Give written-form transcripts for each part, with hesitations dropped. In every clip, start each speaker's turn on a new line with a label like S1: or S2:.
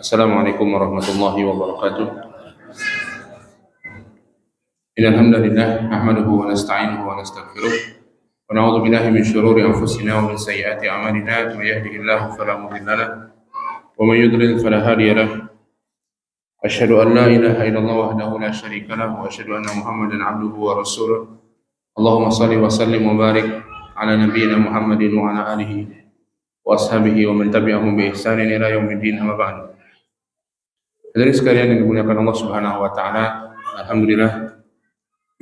S1: Assalamualaikum warahmatullahi wabarakatuh. Innal hamdalillah nahmaduhu wa nasta'inuhu wa nastaghfiruh wa na'udzu billahi min shururi anfusina wa min sayyiati a'malina may yahdihillahu fala mudilla lahu wa may yudlil fala hadiya lahu. Asyhadu an la ilaha illallah wahdahu la syarika lahu wa asyhadu anna Muhammadan 'abduhu wa rasuluh. Allahumma shalli wa sallim wa barik ala nabiyyina Muhammadin wa ala alihi wa ashabihi wa man tabi'ahum bi ihsanin ila yaumiddin amma ba'du. Hadirin sekalian yang dimuliakan Allah Subhanahu wa taala, alhamdulillah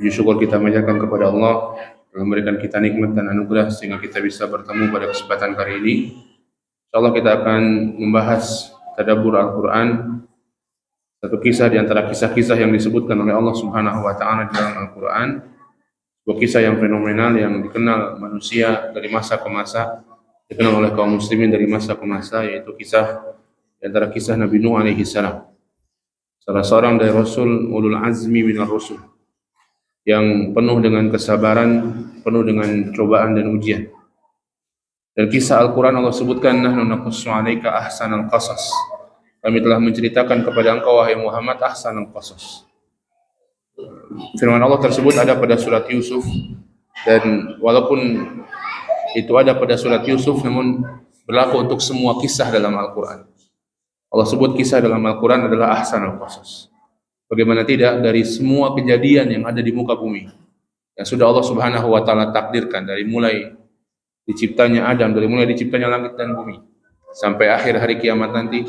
S1: puji syukur kita panjatkan kepada Allah yang memberikan kita nikmat dan anugerah sehingga kita bisa bertemu pada kesempatan kali ini. Insyaallah kita akan membahas tadabbur Al-Qur'an, satu kisah di antara kisah-kisah yang disebutkan oleh Allah Subhanahu wa taala di dalam Al-Qur'an. Sebuah kisah yang fenomenal yang dikenal manusia dari masa ke masa, dikenal oleh kaum muslimin dari masa ke masa, yaitu kisah di antara kisah Nabi Nuh alaihi salam. Salah seorang dari Rasul ulul azmi minar rusul yang penuh dengan kesabaran, penuh dengan cobaan dan ujian. Dan kisah Al-Quran Allah sebutkan, nahnu naqussu 'alaika ahsanal qasas. Kami telah menceritakan kepada engkau wahai Muhammad ahsanal qasas. Firman Allah tersebut ada pada surat Yusuf, dan walaupun itu ada pada surat Yusuf namun berlaku untuk semua kisah dalam Al-Quran. Allah sebut kisah dalam Al-Quran adalah ahsanul qasas. Bagaimana tidak, dari semua kejadian yang ada di muka bumi yang sudah Allah Subhanahu wa taala takdirkan, dari mulai diciptanya Adam, dari mulai diciptanya langit dan bumi sampai akhir hari kiamat nanti,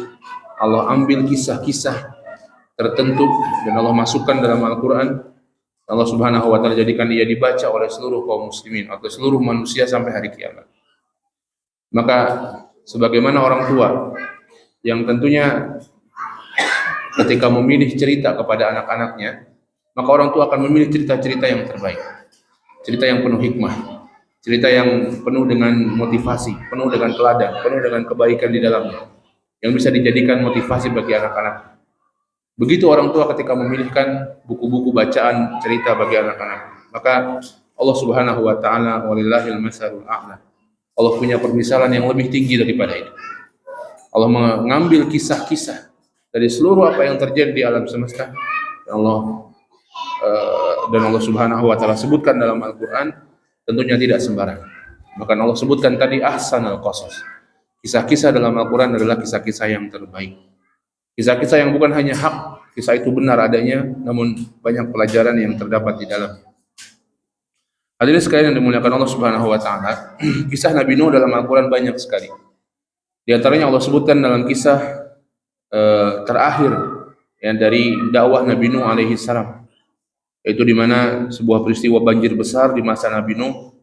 S1: Allah ambil kisah-kisah tertentu dan Allah masukkan dalam Al-Quran. Allah Subhanahu wa taala jadikan ia dibaca oleh seluruh kaum muslimin atau seluruh manusia sampai hari kiamat. Maka sebagaimana orang tua yang tentunya ketika memilih cerita kepada anak-anaknya, maka orang tua akan memilih cerita-cerita yang terbaik, cerita yang penuh hikmah, cerita yang penuh dengan motivasi, penuh dengan teladan, penuh dengan kebaikan di dalamnya, yang bisa dijadikan motivasi bagi anak-anak. Begitu orang tua ketika memilihkan buku-buku bacaan cerita bagi anak-anak, maka Allah Subhanahu wa taala walillahil masalul a'la. Allah punya permisalan yang lebih tinggi daripada itu. Allah mengambil kisah-kisah dari seluruh apa yang terjadi di alam semesta, dan Allah Subhanahu wa taala sebutkan dalam Al-Qur'an, tentunya tidak sembarang. Maka Allah sebutkan tadi ahsanal qasas. Kisah-kisah dalam Al-Qur'an adalah kisah-kisah yang terbaik. Kisah-kisah yang bukan hanya hak, kisah itu benar adanya, namun banyak pelajaran yang terdapat di dalam. Hadirin sekalian yang dimuliakan Allah Subhanahu wa taala, kisah Nabi Nuh dalam Al-Qur'an banyak sekali. Di antaranya Allah sebutkan dalam kisah terakhir yang dari dakwah Nabi Nuh alaihi salam, yaitu di mana sebuah peristiwa banjir besar di masa Nabi Nuh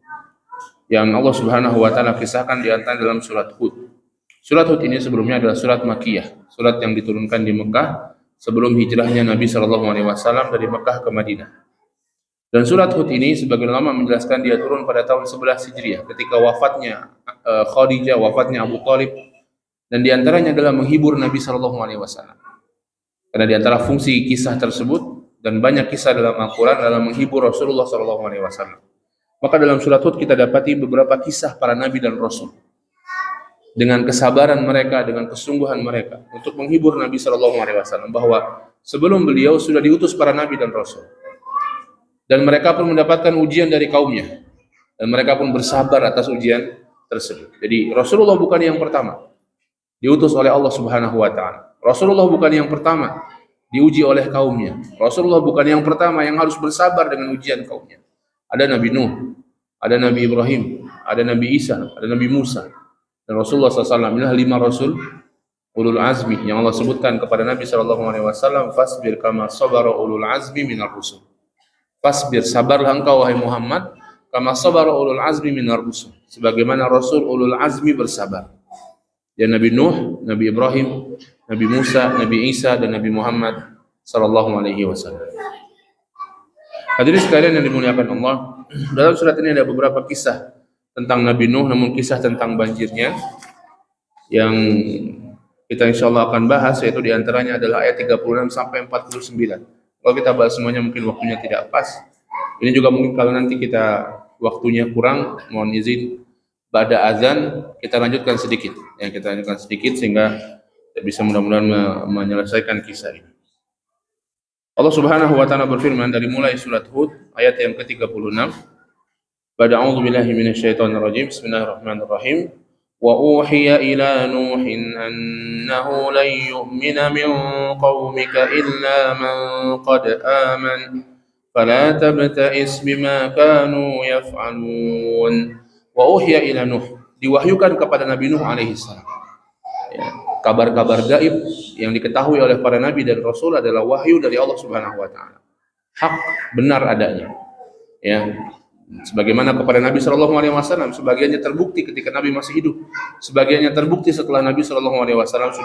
S1: yang Allah Subhanahu wa taala kisahkan di antara dalam surat Hud. Surat Hud ini sebelumnya adalah surat Makkiyah, surat yang diturunkan di Mekah sebelum hijrahnya Nabi sallallahu alaihi wasallam dari Mekah ke Madinah. Dan surat Hud ini sebagian ulama menjelaskan dia turun pada tahun 11 Hijriah ketika wafatnya Khadijah, wafatnya Abu Thalib, dan di antaranya adalah menghibur Nabi sallallahu alaihi wasallam. Karena di antara fungsi kisah tersebut dan banyak kisah dalam Al-Qur'an adalah menghibur Rasulullah sallallahu alaihi wasallam. Maka dalam surat Hud kita dapati beberapa kisah para nabi dan rasul dengan kesabaran mereka, dengan kesungguhan mereka untuk menghibur Nabi sallallahu alaihi wasallam bahwa sebelum beliau sudah diutus para nabi dan rasul. Dan mereka pun mendapatkan ujian dari kaumnya dan mereka pun bersabar atas ujian tersebut. Jadi Rasulullah bukan yang pertama diutus oleh Allah Subhanahu wa taala. Rasulullah bukan yang pertama diuji oleh kaumnya. Rasulullah bukan yang pertama yang harus bersabar dengan ujian kaumnya. Ada Nabi Nuh, ada Nabi Ibrahim, ada Nabi Isa, ada Nabi Musa. Dan Rasulullah SAW, inilah 5 Rasul ulul azmi yang Allah sebutkan kepada Nabi SAW, fasbir kama sabara ulul azmi minar rusul. Fasbir, sabarlah engkau wahai Muhammad, kama sabara ulul azmi minar rusul, sebagaimana Rasul ulul azmi bersabar. Ya, Nabi Nuh, Nabi Ibrahim, Nabi Musa, Nabi Isa, dan Nabi Muhammad sallallahu alaihi wasallam. Hadirin sekalian yang dimuliakan Allah, dalam surat ini ada beberapa kisah tentang Nabi Nuh, namun kisah tentang banjirnya yang kita insyaallah akan bahas, yaitu diantaranya adalah ayat 36 sampai 49. Kalau kita bahas semuanya mungkin waktunya tidak pas. Ini juga mungkin kalau nanti kita waktunya kurang, mohon izin pada azan kita lanjutkan sedikit. Ya, kita lanjutkan sedikit sehingga bisa mudah-mudahan menyelesaikan kisah ini. Allah Subhanahu wa taala berfirman dari mulai surat Hud ayat yang ke-36. A'udzu billahi minasyaitonir rajim. Bismillahirrahmanirrahim. Wa uhiya ila Nuhin annahu lan yu'mina min qaumika illa man qad aman fala tabta'is bima kanu yaf'alun. Wa uhiya ila Nuh, diwahyukan kepada Nabi Nuh alaihi salam. Ya, kabar-kabar gaib yang diketahui oleh para nabi dan rasul adalah wahyu dari Allah Subhanahu wa taala. Hak, benar adanya. Ya, sebagaimana kepada Nabi sallallahu alaihi wasallam, sebagiannya terbukti ketika Nabi masih hidup, sebagiannya terbukti setelah Nabi sallallahu alaihi wasallam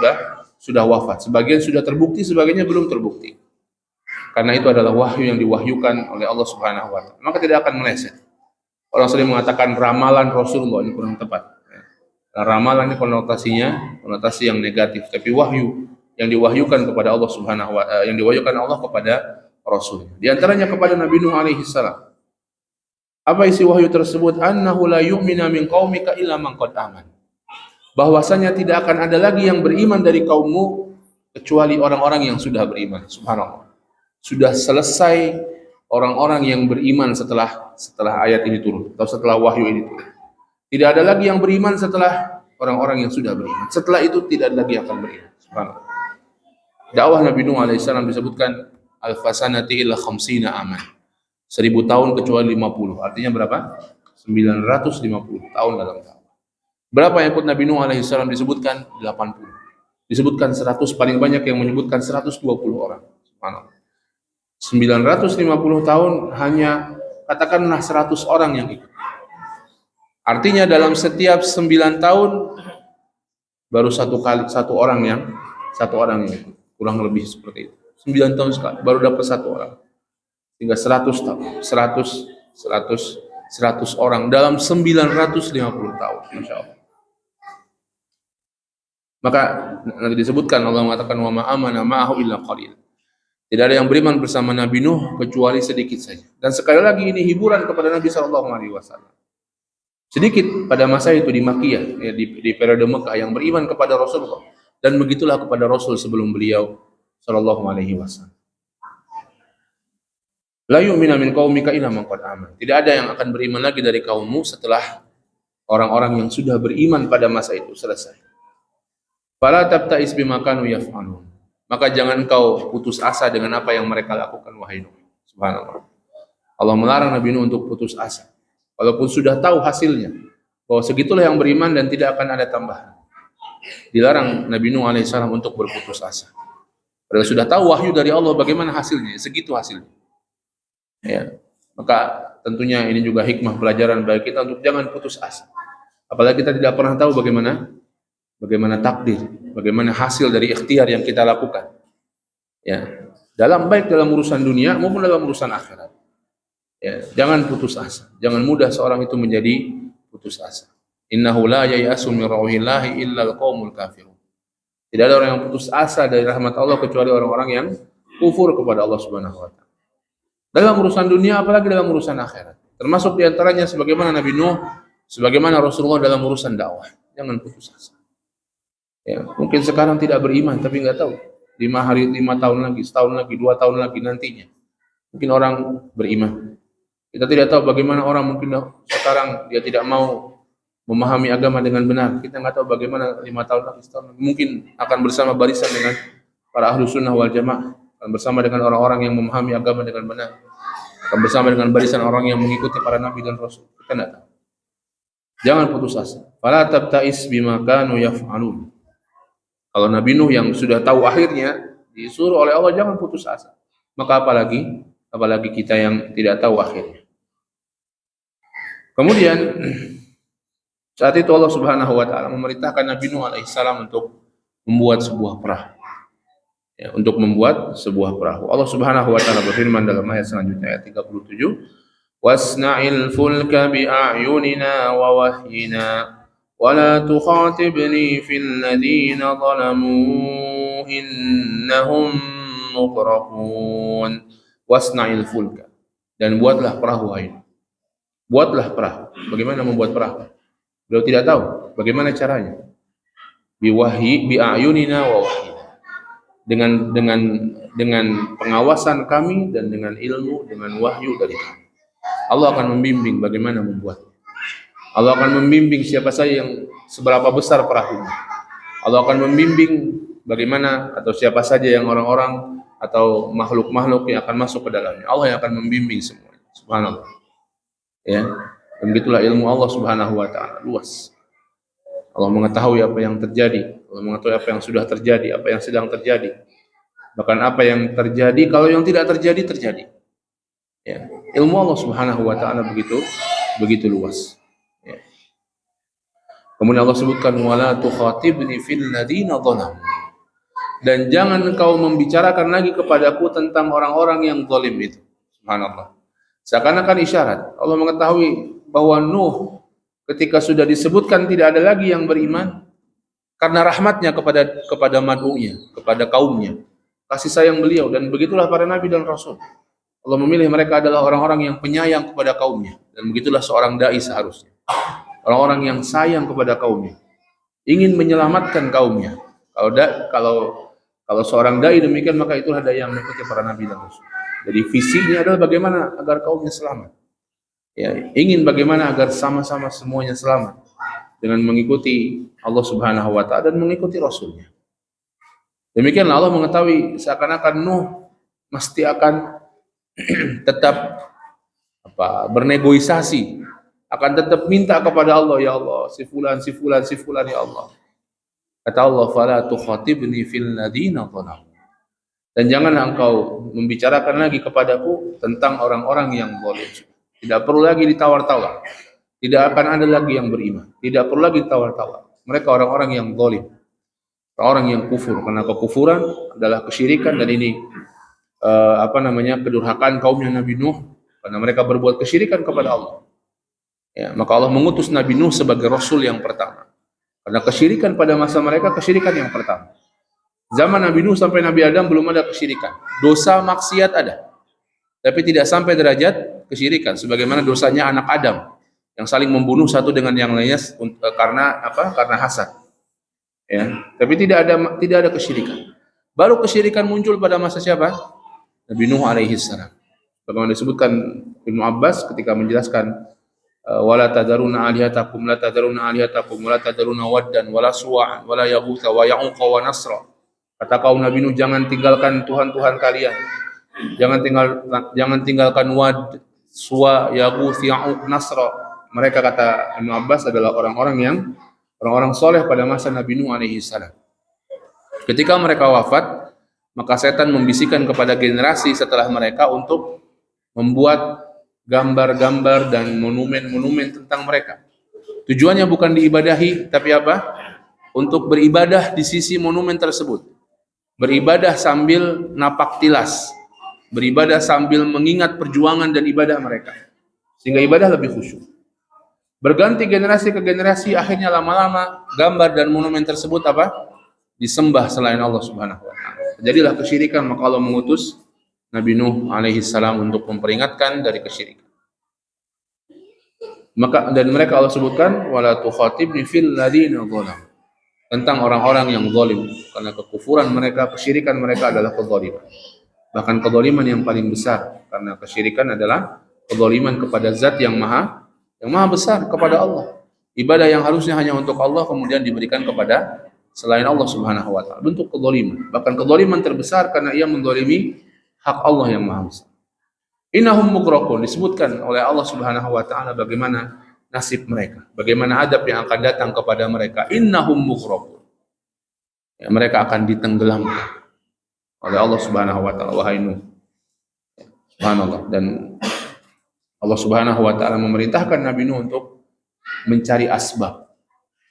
S1: sudah wafat, sebagian sudah terbukti, sebagiannya belum terbukti. Karena itu adalah wahyu yang diwahyukan oleh Allah Subhanahu wa taala. Maka tidak akan meleset. Orang sering mengatakan ramalan Rasulullah, ini kurang tepat. Ramalan ini konotasinya konotasi yang negatif, tapi wahyu yang diwahyukan kepada Allah Subhanahu wa yang diwahyukan Allah kepada Rasul. Di antaranya kepada Nabi Nuh alaihi salam. Apa isi wahyu tersebut? Annahu la yu'mina min qaumika illa man qad aman. Bahwasanya tidak akan ada lagi yang beriman dari kaummu kecuali orang-orang yang sudah beriman. Subhanallah. Sudah selesai orang-orang yang beriman setelah ayat ini turun atau setelah wahyu ini turun. Tidak ada lagi yang beriman setelah orang-orang yang sudah beriman. Setelah itu tidak ada lagi yang akan beriman. Subhanallah. Dakwah Nabi Nuh alaihissalam disebutkan al-fasanati illa khamsina aman. 1000 tahun kecuali 50. Artinya berapa? 950 tahun dalam dakwah. Berapa yang ikut Nabi Nuh alaihissalam disebutkan? 80. Disebutkan 100, paling banyak yang menyebutkan 120 orang. Subhanallah. 950 tahun hanya katakanlah 100 orang yang ikut. Artinya dalam setiap 9 tahun baru satu orang yang ikut. Kurang lebih seperti itu. 9 tahun sekali baru dapat 1 orang. Hingga 100 tahun. 100 orang dalam 950 tahun. Masya Allah. Maka nanti disebutkan Allah mengatakan wa ma amana ma'ahu illa qalil. Tidak ada yang beriman bersama Nabi Nuh kecuali sedikit saja. Dan sekali lagi ini hiburan kepada Nabi sallallahu alaihi wasallam. Sedikit pada masa itu di Makkiyah, ya, di periode Mekah yang beriman kepada Rasulullah, dan begitulah kepada Rasul sebelum beliau sallallahu alaihi wasallam. La yu'minu min qaumika illa man qad aman. Tidak ada yang akan beriman lagi dari kaummu setelah orang-orang yang sudah beriman pada masa itu selesai. Fala tabta'is bima kanu yaf'alun. Maka jangan kau putus asa dengan apa yang mereka lakukan, wahai Nuh. Subhanallah. Allah melarang Nabi Nuh untuk putus asa. Walaupun sudah tahu hasilnya, bahwa segitulah yang beriman dan tidak akan ada tambahan. Dilarang Nabi Nuh alaihissalam untuk berputus asa. Padahal sudah tahu wahyu dari Allah bagaimana hasilnya, segitu hasilnya. Ya, maka tentunya ini juga hikmah pelajaran bagi kita untuk jangan putus asa. Apalagi kita tidak pernah tahu bagaimana takdir, bagaimana hasil dari ikhtiar yang kita lakukan. Ya, baik dalam urusan dunia maupun dalam urusan akhirat. Ya, jangan putus asa. Jangan mudah seorang itu menjadi putus asa. Innahu la yai'asu min rauhillahi illa al-qaumul kafirun. Tidak ada orang yang putus asa dari rahmat Allah kecuali orang-orang yang kufur kepada Allah Subhanahu wa taala. Dalam urusan dunia apalagi dalam urusan akhirat. Termasuk di antaranya sebagaimana Nabi Nuh, sebagaimana Rasulullah dalam urusan dakwah. Jangan putus asa. Ya, mungkin sekarang tidak beriman tapi enggak tahu. 5 tahun lagi, setahun lagi, 2 tahun lagi nantinya. Mungkin orang beriman. Kita tidak tahu bagaimana orang mungkin sekarang dia tidak mau memahami agama dengan benar. Kita nggak tahu bagaimana 5 tahun lagi, setahun lagi. Mungkin akan bersama barisan dengan para ahlu sunnah wal jamaah, akan bersama dengan orang-orang yang memahami agama dengan benar, akan bersama dengan barisan orang yang mengikuti para nabi dan rasul. Kita nggak tahu. Jangan putus asa. Fala tabta'is bima kanu yaf'alun. Kalau Nabi Nuh yang sudah tahu akhirnya disuruh oleh Allah jangan putus asa. Maka apalagi kita yang tidak tahu akhirnya. Kemudian saat itu Allah Subhanahu wa taala memerintahkan Nabi Nuh alaihissalam untuk membuat sebuah perahu. Ya, untuk membuat sebuah perahu. Allah Subhanahu wa taala berfirman dalam ayat selanjutnya ayat 37, "Wasna'il fulka bi'ayunina wa wahyina wa la tukhatibni fil ladzina zalamu innahum mughraqun." Wasna'il fulka. Dan buatlah perahu air. Buatlah perahu. Bagaimana membuat perahu? Beliau tidak tahu bagaimana caranya. bi'ayunina wa wahyi. Dengan pengawasan kami dan dengan ilmu, dengan wahyu dari kami. Allah akan membimbing bagaimana membuat. Allah akan membimbing siapa saja yang seberapa besar perahunya. Allah akan membimbing bagaimana atau siapa saja yang orang-orang atau makhluk-makhluk yang akan masuk ke dalamnya. Allah yang akan membimbing semuanya. Subhanallah. Ya. Dan begitulah ilmu Allah Subhanahu wa taala, luas. Allah mengetahui apa yang terjadi, Allah mengetahui apa yang sudah terjadi, apa yang sedang terjadi. Bahkan apa yang terjadi, kalau yang tidak terjadi, terjadi. Ya. Ilmu Allah Subhanahu wa taala begitu luas. Ya. Kemudian Allah sebutkan wala tukhatibni fil ladina dhalamu. Dan jangan engkau membicarakan lagi kepadaku tentang orang-orang yang zalim itu. Subhanallah. Seakan-akan isyarat Allah mengetahui bahwa Nuh ketika sudah disebutkan tidak ada lagi yang beriman karena rahmatnya kepada mad'unya, kepada kaumnya, kasih sayang beliau, dan begitulah para nabi dan rasul. Allah memilih mereka adalah orang-orang yang penyayang kepada kaumnya, dan begitulah seorang dai seharusnya. Orang-orang yang sayang kepada kaumnya, ingin menyelamatkan kaumnya. Kalau seorang dai demikian, maka itulah dai yang mengikuti para nabi dan rasul. Jadi visinya adalah bagaimana agar kaumnya selamat. Ya, ingin bagaimana agar sama-sama semuanya selamat dengan mengikuti Allah Subhanahu wa taala dan mengikuti rasulnya. Demikianlah Allah mengetahui seakan-akan Nuh mesti akan tetap bernegosiasi, akan tetap minta kepada Allah, ya Allah, si fulan ya Allah. Kata Allah, fala tukhatibni fil ladina dhalamu. Dan janganlah engkau membicarakan lagi kepadaku tentang orang-orang yang zalim. Tidak perlu lagi ditawar-tawar. Tidak akan ada lagi yang beriman. Tidak perlu lagi ditawar-tawar. Mereka orang-orang yang zalim. Orang yang kufur, karena kekufuran adalah kesyirikan, dan ini kedurhakaan kaumnya Nabi Nuh, karena mereka berbuat kesyirikan kepada Allah. Ya, maka Allah mengutus Nabi Nuh sebagai rasul yang pertama. Karena kesyirikan pada masa mereka kesyirikan yang pertama. Zaman Nabi Nuh sampai Nabi Adam belum ada kesyirikan. Dosa maksiat ada, tapi tidak sampai derajat kesyirikan sebagaimana dosanya anak Adam yang saling membunuh satu dengan yang lainnya karena hasad. Ya, tapi tidak ada kesyirikan. Baru kesyirikan muncul pada masa siapa? Nabi Nuh alaihi salam. Bagaimana disebutkan Ibnu Abbas ketika menjelaskan wala tadaruna alihatakum la tadaruna alihatakum wala tadaruna waddan wala suwa'an wala yaghutha wa ya'uqa wa nasra. Kata kaum Nabi Nuh, jangan tinggalkan Tuhan-Tuhan kalian. Jangan tinggalkan Wad, Suwa, Yaghus, Ya'uq, Nasra. Mereka, kata Ibnu Abbas, adalah orang-orang soleh pada masa Nabi Nuh alaihi salam. Ketika mereka wafat, maka setan membisikkan kepada generasi setelah mereka untuk membuat gambar-gambar dan monumen-monumen tentang mereka. Tujuannya bukan diibadahi, tapi apa? Untuk beribadah di sisi monumen tersebut. Beribadah sambil napak tilas, beribadah sambil mengingat perjuangan dan ibadah mereka, sehingga ibadah lebih khusyuk. Berganti generasi ke generasi, akhirnya lama-lama gambar dan monumen tersebut disembah selain Allah Subhanahu wa taala. Jadilah kesyirikan, maka Allah mengutus Nabi Nuh alaihi salam untuk memperingatkan dari kesyirikan. Dan mereka Allah sebutkan wala tukhatibni fil ladina dhalamu, tentang orang-orang yang zalim, karena kekufuran mereka, kesyirikan mereka adalah kezaliman. Bahkan kezaliman yang paling besar, karena kesyirikan adalah kezaliman kepada zat yang maha besar, kepada Allah. Ibadah yang harusnya hanya untuk Allah kemudian diberikan kepada selain Allah Subhanahu wa taala, bentuk kezaliman. Bahkan kezaliman terbesar karena ia menzalimi hak Allah yang maha besar. Innahum mughraqun, disebutkan oleh Allah Subhanahu wa taala bagaimana nasib mereka, bagaimana adab yang akan datang kepada mereka. Innahum mughraqun, ya, mereka akan ditenggelamkan oleh Allah Subhanahu wa taala, wahai Nuh. Subhanallah. Dan Allah Subhanahu wa taala memerintahkan Nabi Nuh untuk mencari asbab,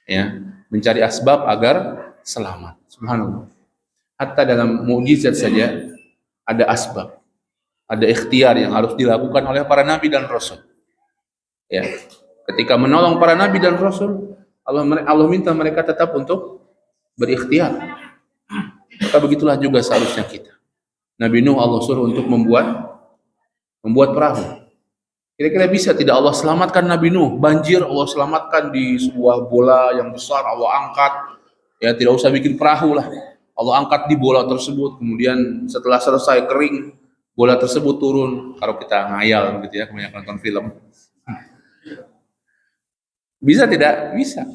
S1: ya, mencari asbab agar selamat. Subhanallah. Hatta dalam mukjizat saja ada asbab, ada ikhtiar yang harus dilakukan oleh para nabi dan rasul. Ya. Ketika menolong para nabi dan rasul, Allah minta mereka tetap untuk berikhtiar. Maka begitulah juga seharusnya kita. Nabi Nuh Allah suruh untuk membuat perahu. Kira-kira bisa tidak Allah selamatkan Nabi Nuh? Banjir Allah selamatkan di sebuah bola yang besar, Allah angkat, Ya, tidak usah bikin perahu lah. Allah angkat di bola tersebut, kemudian setelah selesai kering, bola tersebut turun. Kalau kita ngayal gitu ya, kebanyakan nonton film. Bisa tidak? Bisa.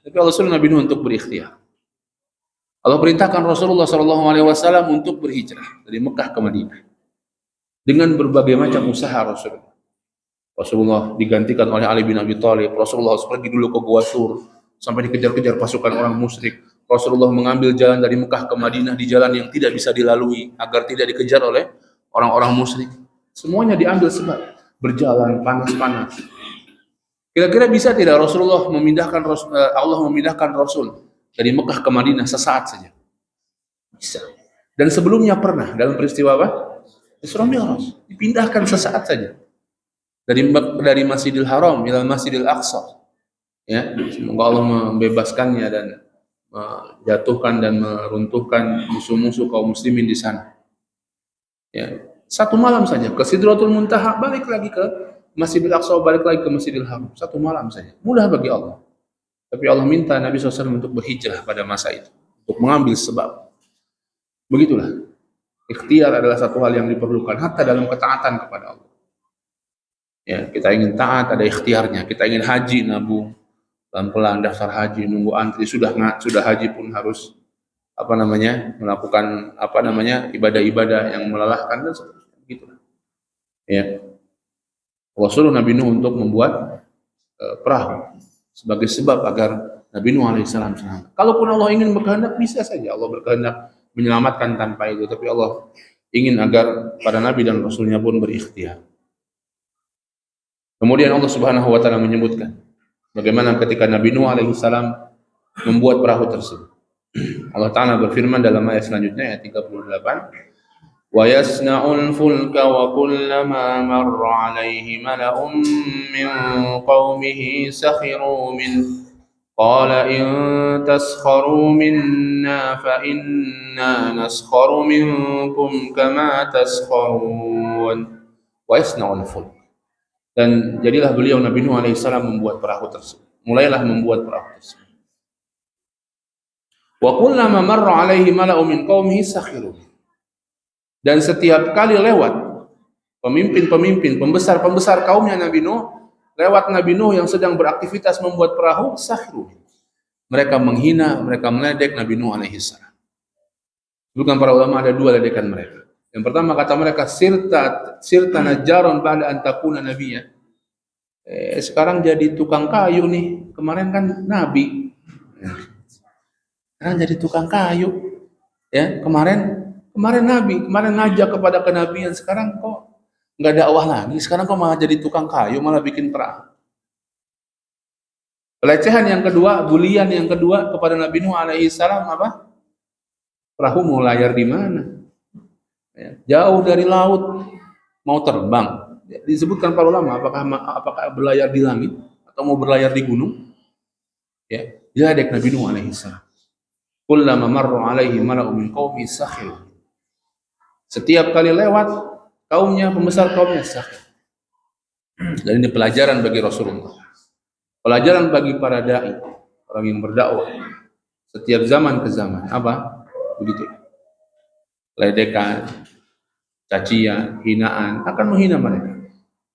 S1: Tapi Allah suruh Nabi Nuh untuk berikhtiar. Allah perintahkan Rasulullah SAW untuk berhijrah dari Mekah ke Madinah dengan berbagai macam usaha Rasulullah. Rasulullah digantikan oleh Ali bin Abi Thalib. Rasulullah harus pergi dulu ke Gua Thur sampai dikejar-kejar pasukan orang musyrik. Rasulullah mengambil jalan dari Mekah ke Madinah di jalan yang tidak bisa dilalui agar tidak dikejar oleh orang-orang musyrik. Semuanya diambil sebab berjalan panas-panas. Kira-kira bisa tidak Rasulullah memindahkan Allah memindahkan Rasul dari Mekah ke Madinah sesaat saja? Bisa. Dan sebelumnya pernah dalam peristiwa apa? Isra Mi'raj, dipindahkan sesaat saja. Dari Masjidil Haram ila Masjidil Aqsa. Ya, semoga Allah membebaskannya dan menjatuhkan dan meruntuhkan musuh-musuh kaum muslimin di sana. Ya, satu malam saja ke Sidratul Muntaha, balik lagi ke Masjidil Aqsa, balik lagi ke Masjidil Haram. Satu malam saja. Mudah bagi Allah. Tapi Allah minta Nabi SAW untuk berhijrah pada masa itu, untuk mengambil sebab. Begitulah. Ikhtiar adalah satu hal yang diperlukan hatta dalam ketaatan kepada Allah. Ya, kita ingin taat ada ikhtiarnya. Kita ingin haji, nabung pelan-pelan daftar haji, nunggu antri, sudah haji pun harus melakukan ibadah-ibadah yang melelahkan dan seterusnya. Begitulah. Ya. Allah suruh Nabi Nuh untuk membuat perahu sebagai sebab agar Nabi Nuh alaihissalam selamat. Kalaupun Allah ingin berkehendak, bisa saja Allah berkehendak menyelamatkan tanpa itu, tapi Allah ingin agar para nabi dan rasulnya pun berikhtiar. Kemudian Allah Subhanahu wa taala menyebutkan bagaimana ketika Nabi Nuh alaihissalam membuat perahu tersebut. Allah Ta'ala berfirman dalam ayat selanjutnya, ayat 38, وَيَصْنَعُ الْفُلْكَ وَكُلَّمَا مَرَّ عَلَيْهِ مَلَأٌ مِّن قَوْمِهِ سَخِرُوا مِنْهُ قَالَ إِن تَسْخَرُوا مِنَّا فَإِنَّا نَسْخَرُ مِنكُمْ كَمَا تَسْخَرُونَ وَيَصْنَعُ الْفُلْكَ. Dan jadilah beliau Nabi Nuh alaihissalam membuat perahu tersebut. Mulailah membuat perahu tersebut. Wa kullama marra alaihi mala'u min qaumihi sakhiru. Dan setiap kali lewat pemimpin-pemimpin, pembesar-pembesar kaumnya Nabi Nuh, lewat Nabi Nuh yang sedang beraktivitas membuat perahu, sakhiru. Mereka menghina, mereka meledek Nabi Nuh alaihissalam. Bukan para ulama ada dua ledekan mereka. Yang pertama kata mereka, sirta najjaron ba'da an takuna nabiyya. Sekarang jadi tukang kayu nih. Kemarin kan nabi. Sekarang jadi tukang kayu. Ya, kemarin nabi, kemarin ngajak kepada kenabian, sekarang kok enggak dakwah lagi. Sekarang kok malah jadi tukang kayu, malah bikin perahu. Pelecehan yang kedua, bulian yang kedua kepada Nabi Nuh alaihissalam apa? Perahu mau layar di mana? Ya, jauh dari laut, mau terbang. Ya, disebutkan para ulama apakah berlayar di langit atau mau berlayar di gunung? Ya, diledek Nabi Nuh alaihissalam. Kullama marru alaihi mala'u min qaumi sakhir. Setiap kali lewat kaumnya, pembesar kaumnya sakhir. Dan ini pelajaran bagi Rasulullah. Pelajaran bagi para dai, orang yang berdakwah. Setiap zaman ke zaman, apa? Begitu. Ledekan, cacian, hinaan akan menghina mereka.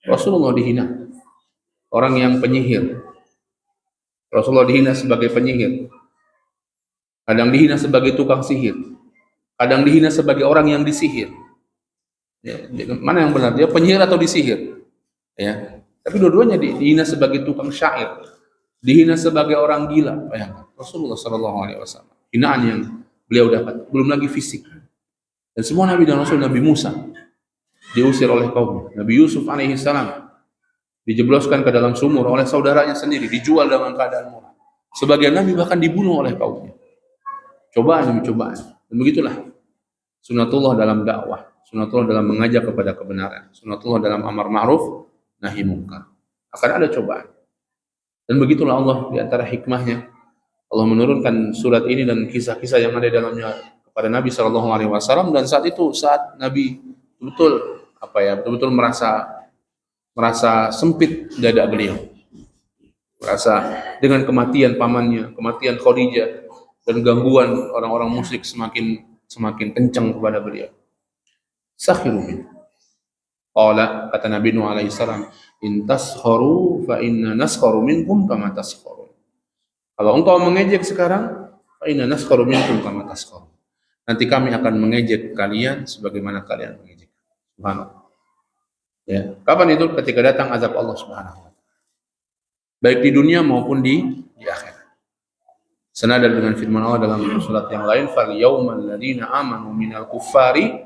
S1: Rasulullah dihina. Orang yang penyihir. Rasulullah dihina sebagai penyihir. Kadang dihina sebagai tukang sihir. Kadang dihina sebagai orang yang disihir. Ya, mana yang benar? Dia penyihir atau disihir? Ya. Tapi dua-duanya dihina sebagai tukang syair. Dihina sebagai orang gila. Bayangkan. Rasulullah SAW. Hinaan yang beliau dapat. Belum lagi fisik. Dan semua Nabi dan Rasul, Nabi Musa diusir oleh kaum. Nabi Yusuf alaihissalam dijebloskan ke dalam sumur oleh saudaranya sendiri, dijual dengan keadaan murah. Sebagian Nabi bahkan dibunuh oleh kaumnya. Cobaan demi cobaan. Dan begitulah sunatullah dalam dakwah, sunatullah dalam mengajak kepada kebenaran, sunatullah dalam amar ma'ruf nahi munkar. Akan ada cobaan. Dan begitulah Allah di antara hikmahnya Allah menurunkan surat ini dan kisah-kisah yang ada dalamnya kepada Nabi SAW. Dan saat itu saat Nabi betul-betul merasa sempit dada beliau, merasa dengan kematian pamannya, kematian Khadijah, dan gangguan orang-orang musyrik semakin kencang kepada beliau. Sakhiru min. Qala, kata Nabi Nuh alaihi salam, in taskharu fa inna naskharu minkum kama taskharun. Kalau engkau mengejek sekarang, fa inna naskharu minkum kama taskharun. Nanti kami akan mengejek kalian sebagaimana kalian mengejek. Subhanallah. Ya, kapan itu? Ketika datang azab Allah Subhanahu wa taala. Baik di dunia maupun di akhirat. Senada dengan firman Allah dalam surat yang lain, fal yaumal ladzina amanu minal kuffari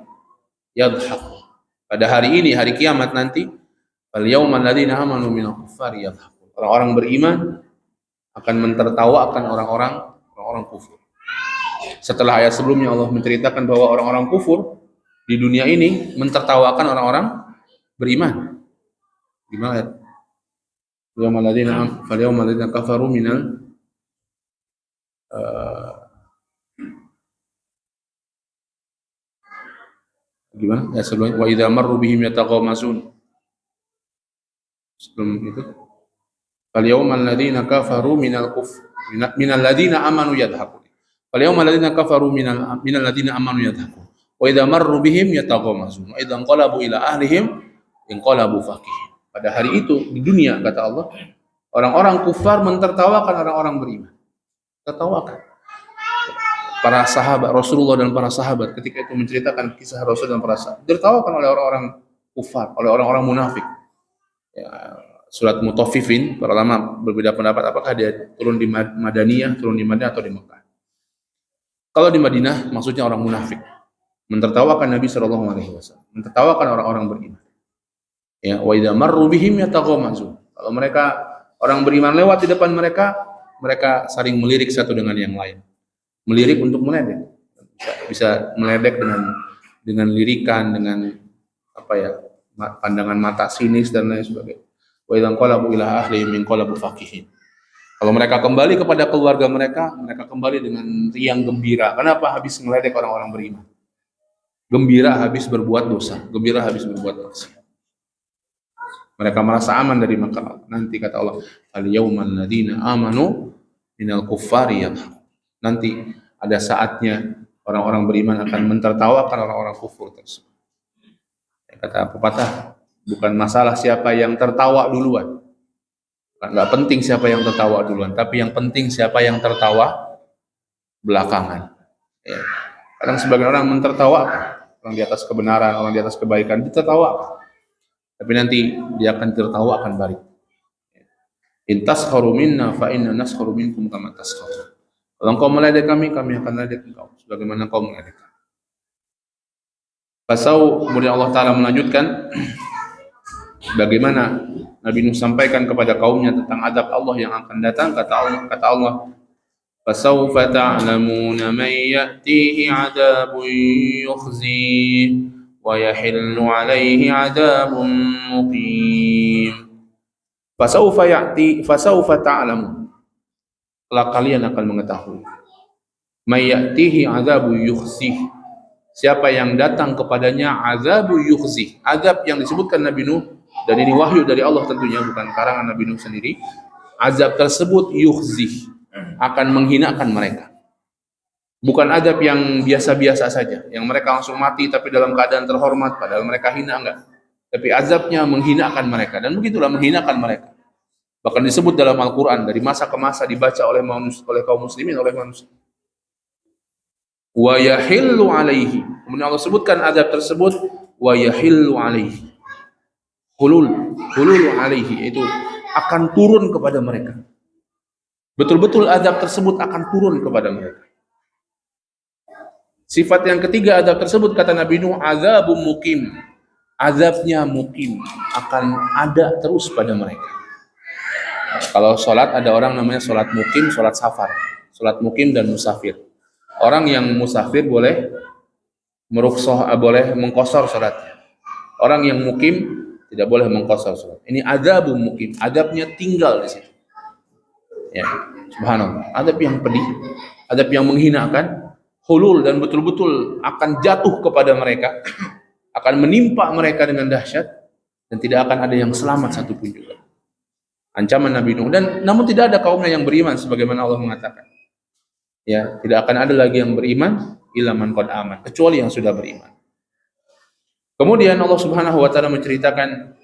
S1: yadhhaku. Pada hari ini, hari kiamat nanti, fal yaumal ladzina amanu minal kuffari yadhhaku. Orang-orang beriman akan mentertawakan orang-orang kufur. Setelah ayat sebelumnya Allah menceritakan bahwa orang-orang kufur di dunia ini mentertawakan orang-orang beriman. Gimana? Fal yaumal ladzina kafaru minal gimana? Ya sebelum wa idza marru bihim yataghamazun. Sebelum itu fal yaumal ladzina kafaru minal ladzina amanu yadhhaku. Fal yaumal ladzina kafaru minal ladzina amanu yadhhaku. Wa idza marru bihim yataghamazun. Wa idza qalabu ila ahlihim inqalabu fakihin. Pada hari itu di dunia, kata Allah, orang-orang kufar mentertawakan orang-orang beriman. Tertawakan. Para sahabat Rasulullah dan para sahabat ketika itu menceritakan kisah Rasul dan para sahabat, ditertawakan oleh orang-orang kufar, oleh orang-orang munafik. Ya, surat Mutaffifin, para ulama berbeda pendapat apakah dia turun di Madaniyah, turun di Madinah atau di Mekah. Kalau di Madinah maksudnya orang munafik, mentertawakan Nabi SAW, mentertawakan orang-orang beriman. Ya, wa idza marru bihim yataghamazun. Kalau mereka orang beriman lewat di depan mereka saling melirik satu dengan yang lain. Melirik untuk meledek. Bisa meledek dengan lirikan, dengan pandangan mata sinis dan lain sebagainya. Wa idza qalabu ila ahlihim inqalabu fakihin. Kalau mereka kembali kepada keluarga mereka kembali dengan riang gembira. Kenapa? Habis meledek orang-orang beriman. Gembira habis berbuat dosa, gembira habis berbuat maksiat. Mereka merasa aman dari makar. Nanti kata Allah, al-yaumal ladzina amanu minal kuffari yadhhaku. Nanti ada saatnya orang-orang beriman akan mentertawakan orang-orang kufur tersebut. Kata pepatah, bukan masalah siapa yang tertawa duluan. Enggak penting siapa yang tertawa duluan, tapi yang penting siapa yang tertawa belakangan. Ya. Kadang sebagian orang mentertawakan orang di atas kebenaran, orang di atas kebaikan, ditertawakan. Tapi nanti dia akan tertawa akan balik. In taskharu minna fa inna naskharu minkum kama taskharun. Kalau engkau meledek kami akan meledek engkau sebagaimana kau meledek kami. Kemudian Allah Ta'ala melanjutkan bagaimana Nabi Nuh sampaikan kepada kaumnya tentang azab Allah yang akan datang. Kata Allah, fasawfa ta'lamuna man ya'tihi 'adzabun yukhzihi wa yahillu 'alaihi 'adzabun muqim. Fasawfa ta'lamun. Kelak kalian akan mengetahui. May ya'tihi 'adzabu yukhzih. Siapa yang datang kepadanya azabu yukhzih. Azab yang disebutkan Nabi Nuh, dan ini wahyu dari Allah tentunya, bukan karangan Nabi Nuh sendiri. Azab tersebut yukhzih, akan menghinakan mereka. Bukan azab yang biasa-biasa saja, yang mereka langsung mati tapi dalam keadaan terhormat padahal mereka hina, enggak. Tapi azabnya menghinakan mereka, dan begitulah menghinakan mereka. Bahkan disebut dalam Al-Quran, dari masa ke masa dibaca oleh kaum muslimin, oleh manusia. Wa yahillu alaihi. Kemudian Allah sebutkan azab tersebut, wa yahillu alaihi. Hulul alaihi, itu akan turun kepada mereka. Betul-betul azab tersebut akan turun kepada mereka. Sifat yang ketiga azab tersebut, kata Nabi Nuh, azabun mukim. Azabnya mukim, akan ada terus pada mereka. Kalau sholat, ada orang namanya sholat mukim, sholat safar. Sholat mukim dan musafir. Orang yang musafir boleh boleh mengqashar sholatnya. Orang yang mukim tidak boleh mengqashar sholat. Ini azabun mukim, azabnya tinggal di situ. Ya, subhanallah. Azab yang pedih, azab yang menghinakan, hulul, dan betul-betul akan jatuh kepada mereka, akan menimpa mereka dengan dahsyat, dan tidak akan ada yang selamat satupun juga. Ancaman Nabi Nuh. Dan namun tidak ada kaumnya yang beriman sebagaimana Allah mengatakan. Ya, tidak akan ada lagi yang beriman illa man qad aman, kecuali yang sudah beriman. Kemudian Allah Subhanahu wa taala menceritakan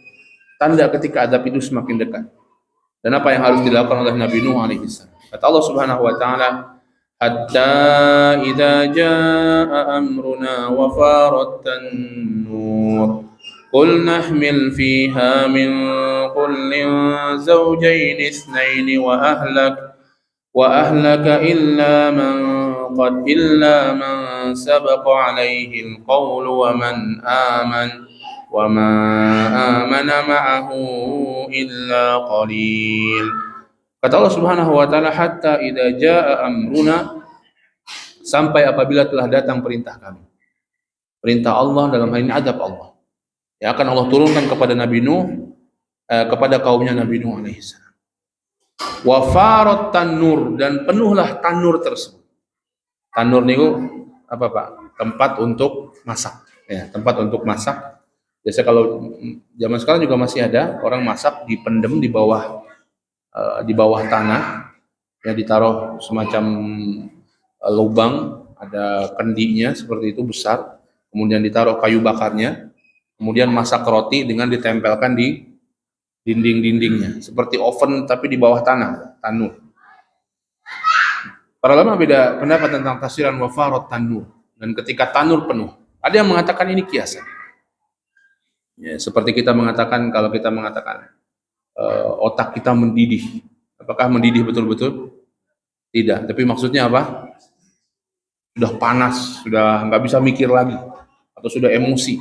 S1: tanda ketika azab itu semakin dekat. Dan apa yang harus dilakukan oleh Nabi Nuh alaihi salam. Kata Allah Subhanahu wa taala, "Hatta idza jaa amruna wa farat an-nur, qul nahmil fiha min kullin zawjayn itsnain wa ahlaka illa man sabaqa alaihi al-qawl wa man وما آمن معه إلا قليل." Kata Allah Subhanahu wa taala, hatta idza jaa amruna, sampai apabila telah datang perintah kami. Perintah Allah dalam hal ini adab Allah. Yang akan Allah turunkan kepada Nabi Nuh, kepada kaumnya Nabi Nuh alaihi salam. Wa farat tanur, dan penuhlah tanur tersebut. Tanur niku apa Pak? Tempat untuk masak. Ya, tempat untuk masak. Biasa kalau zaman sekarang juga masih ada orang masak dipendem di bawah tanah, ya ditaruh semacam lubang, ada kendinya seperti itu besar, kemudian ditaruh kayu bakarnya, kemudian masak roti dengan ditempelkan di dinding-dindingnya, seperti oven tapi di bawah tanah, tanur. Para ulama beda pendapat tentang tafsiran wafarat tanur, dan ketika tanur penuh. Ada yang mengatakan ini kiasan. Ya, seperti kita mengatakan, kalau kita mengatakan otak kita mendidih, apakah mendidih betul-betul? Tidak, tapi maksudnya apa? Sudah panas, sudah nggak bisa mikir lagi, atau sudah emosi.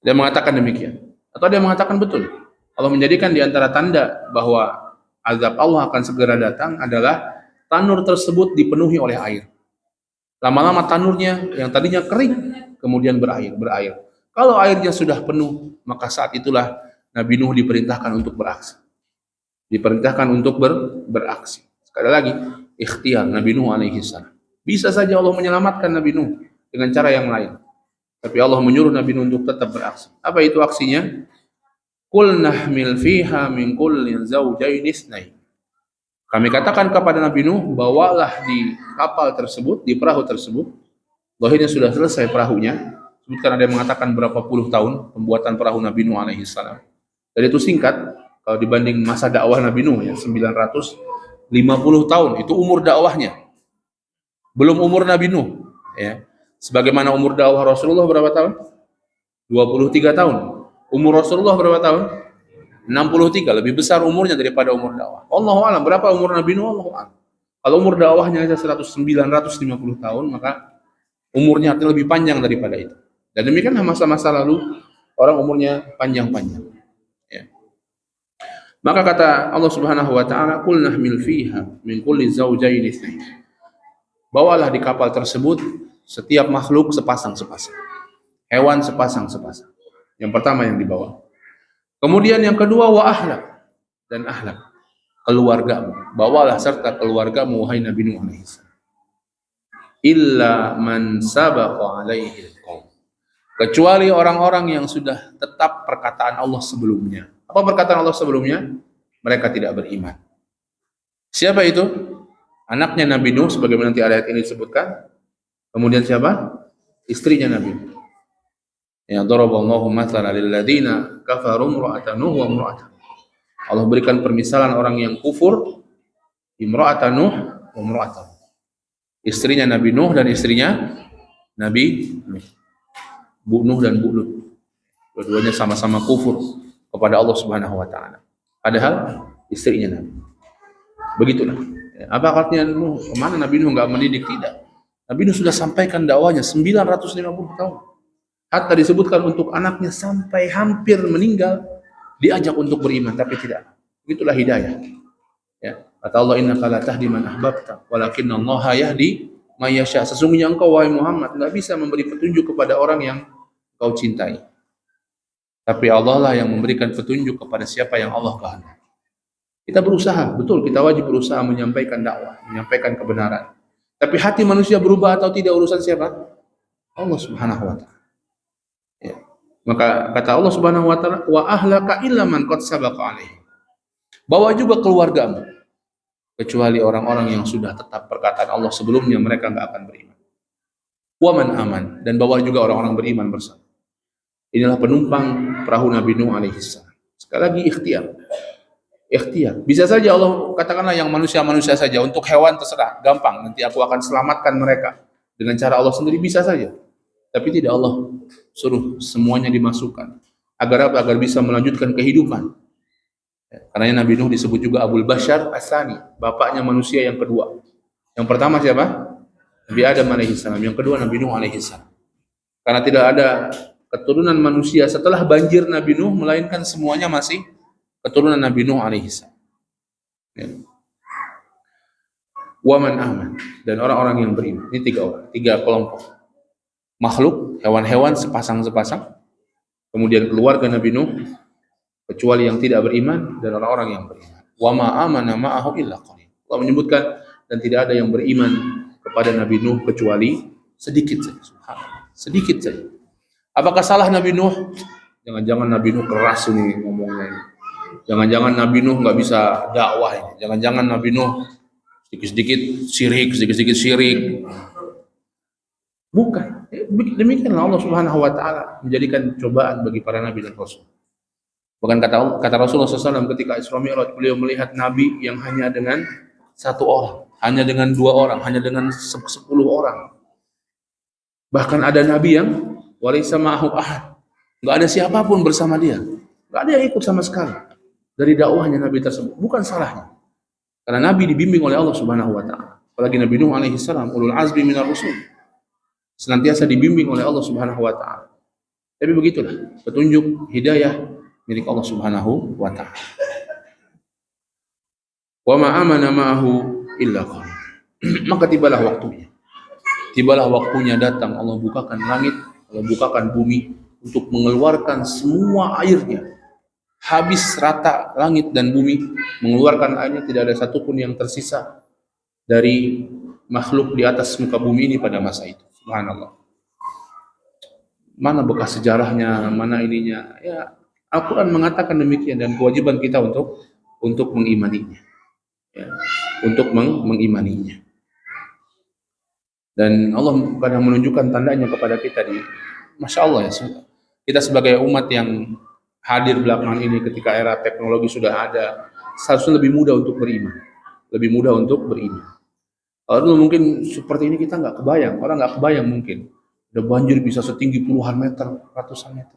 S1: Dia mengatakan demikian. Atau dia mengatakan betul, Allah menjadikan di antara tanda bahwa azab Allah akan segera datang adalah tanur tersebut dipenuhi oleh air. Lama-lama tanurnya yang tadinya kering kemudian berair. Kalau airnya sudah penuh, maka saat itulah Nabi Nuh diperintahkan untuk beraksi. Beraksi. Sekali lagi, ikhtiar Nabi Nuh alaihi salam. Bisa saja Allah menyelamatkan Nabi Nuh dengan cara yang lain. Tapi Allah menyuruh Nabi Nuh untuk tetap beraksi. Apa itu aksinya? Qul nahmil fiha min kullin zawjayn itsnain. Kami katakan kepada Nabi Nuh, bawalah di kapal tersebut, di perahu tersebut. Lahirnya sudah selesai perahunya. Sebutkan ada yang mengatakan berapa puluh tahun pembuatan perahu Nabi Nuh alaihi salam. Dan itu singkat kalau dibanding masa dakwah Nabi Nuh ya, 950 tahun itu umur dakwahnya. Belum umur Nabi Nuh ya. Sebagaimana umur dakwah Rasulullah berapa tahun? 23 tahun. Umur Rasulullah berapa tahun? 63, lebih besar umurnya daripada umur dakwah. Allahu a'lam berapa umur Nabi Nuh? Allahu a'lam. Kalau umur dakwahnya saja 950 tahun, maka umurnya lebih panjang daripada itu. Dan demikian masa-masa lalu orang umurnya panjang-panjang. Ya. Maka kata Allah Subhanahu wa taala, "Qul nahmil fiha min kulli zawjayn itsnain." Bawalah di kapal tersebut setiap makhluk sepasang-sepasang. Hewan sepasang-sepasang. Yang pertama yang dibawa. Kemudian yang kedua wa ahlak, dan ahlak, keluargamu. Bawalah serta keluargamu wahai Nabi Nuh alaihi salam. Illa man sabaqa alaihi al-qaum. Kecuali orang-orang yang sudah tetap perkataan Allah sebelumnya. Apa perkataan Allah sebelumnya? Mereka tidak beriman. Siapa itu? Anaknya Nabi Nuh, sebagaimana nanti ayat ini disebutkan. Kemudian siapa? Istrinya Nabi Nuh. Ya daraballahu mathalan lil ladzina kafaru imra'atan Nuh wa imra'atan. Allah berikan permisalan orang yang kufur, imra'atan Nuh wa imra'atan. Istrinya Nabi Nuh dan istrinya Nabi Nuh. Bu Nuh dan Bu Lut. Dua-duanya sama-sama kufur kepada Allah Subhanahu wa taala. Padahal istrinya Nabi. Begitulah. Apa artinya Nuh? Kemana Nabi Nuh enggak mendidik? Tidak. Nabi Nuh sudah sampaikan dakwanya 950 tahun. Hatta disebutkan untuk anaknya sampai hampir meninggal diajak untuk beriman tapi tidak. Begitulah hidayah. Ya. Kata Allah, innaka la tahdi man ahbabta walakinnallaha yahdi may yasha. Sesungguhnya engkau wahai Muhammad enggak bisa memberi petunjuk kepada orang yang kau cintai. Tapi Allah lah yang memberikan petunjuk kepada siapa yang Allah kehendaki. Kita berusaha, betul, kita wajib berusaha menyampaikan dakwah, menyampaikan kebenaran. Tapi hati manusia berubah atau tidak urusan siapa? Allah Subhanahu wa taala. Ya. Maka kata Allah Subhanahu wa taala, wa ahlaka illa man qad sabaqa alaihi. Bawa juga keluargamu. kecuali orang-orang yang sudah tetap perkataan Allah sebelumnya, mereka nggak akan beriman. Wa man aman, dan bawa juga orang-orang beriman bersama. Inilah penumpang perahu Nabi Nuh alaihi salam. Sekali lagi ikhtiar. Ikhtiar. Bisa saja Allah katakanlah yang manusia-manusia saja, untuk hewan terserah, gampang, nanti aku akan selamatkan mereka dengan cara Allah sendiri, bisa saja. Tapi tidak, Allah suruh semuanya dimasukkan. Agar apa? Agar bisa melanjutkan kehidupan. Karena Nabi Nuh disebut juga Abul Bashar As-Sani, bapaknya manusia yang kedua. Yang pertama siapa? Nabi Adam alaihissalam. Yang kedua Nabi Nuh alaihissalam. Karena tidak ada keturunan manusia setelah banjir Nabi Nuh, melainkan semuanya masih keturunan Nabi Nuh alaihissalam. Ya. Waman aman, dan orang-orang yang beriman. Ini tiga orang, tiga kelompok. Makhluk, hewan-hewan sepasang-sepasang. Kemudian keluarga Nabi Nuh, kecuali yang tidak beriman, dan orang-orang yang beriman. Wa ma amana ma'ahu illa qalil. Allah menyebutkan, dan tidak ada yang beriman kepada Nabi Nuh kecuali sedikit saja. Sedikit saja. Apakah salah Nabi Nuh? Jangan-jangan Nabi Nuh keras ini ngomongnya ini. Jangan-jangan Nabi Nuh nggak bisa dakwah ini. Jangan-jangan Nabi Nuh sedikit-sedikit syirik. Bukan. Demikianlah Allah Subhanahu wa taala menjadikan cobaan bagi para nabi dan rasul. Bahkan kata Rasulullah SAW ketika Isra Mi'raj, beliau melihat nabi yang hanya dengan satu orang, hanya dengan dua orang, hanya dengan 10 orang. Bahkan ada nabi yang walaysa ma'ahu ahad, nggak ada siapapun bersama dia, nggak ada yang ikut sama sekali dari dakwahnya nabi tersebut. Bukan salahnya, karena nabi dibimbing oleh Allah Subhanahu wa taala. Apalagi Nabi Nuh alaihi salam, ulul azmi minar rusul, senantiasa dibimbing oleh Allah Subhanahu wa taala. Tapi begitulah, petunjuk hidayah milik Allah Subhanahu wa taala. Wa ma amana ma'ahu illa qalil. Maka tibalah waktunya. Tibalah waktunya datang, Allah bukakan langit, Allah bukakan bumi untuk mengeluarkan semua airnya. Habis rata langit dan bumi, mengeluarkan airnya, tidak ada satupun yang tersisa dari makhluk di atas muka bumi ini pada masa itu. Subhanallah. Mana bekas sejarahnya, mana ininya? Ya, Al-Quran mengatakan demikian, dan kewajiban kita untuk mengimaninya. Ya, untuk mengimaninya. Dan Allah kadang menunjukkan tandanya kepada kita di, Masya Allah ya, kita sebagai umat yang hadir belakangan ini ketika era teknologi sudah ada, seharusnya lebih mudah untuk beriman. Lebih mudah untuk beriman. Kalau dulu mungkin seperti ini kita nggak kebayang, orang nggak kebayang mungkin. Udah banjir bisa setinggi puluhan meter, ratusan meter.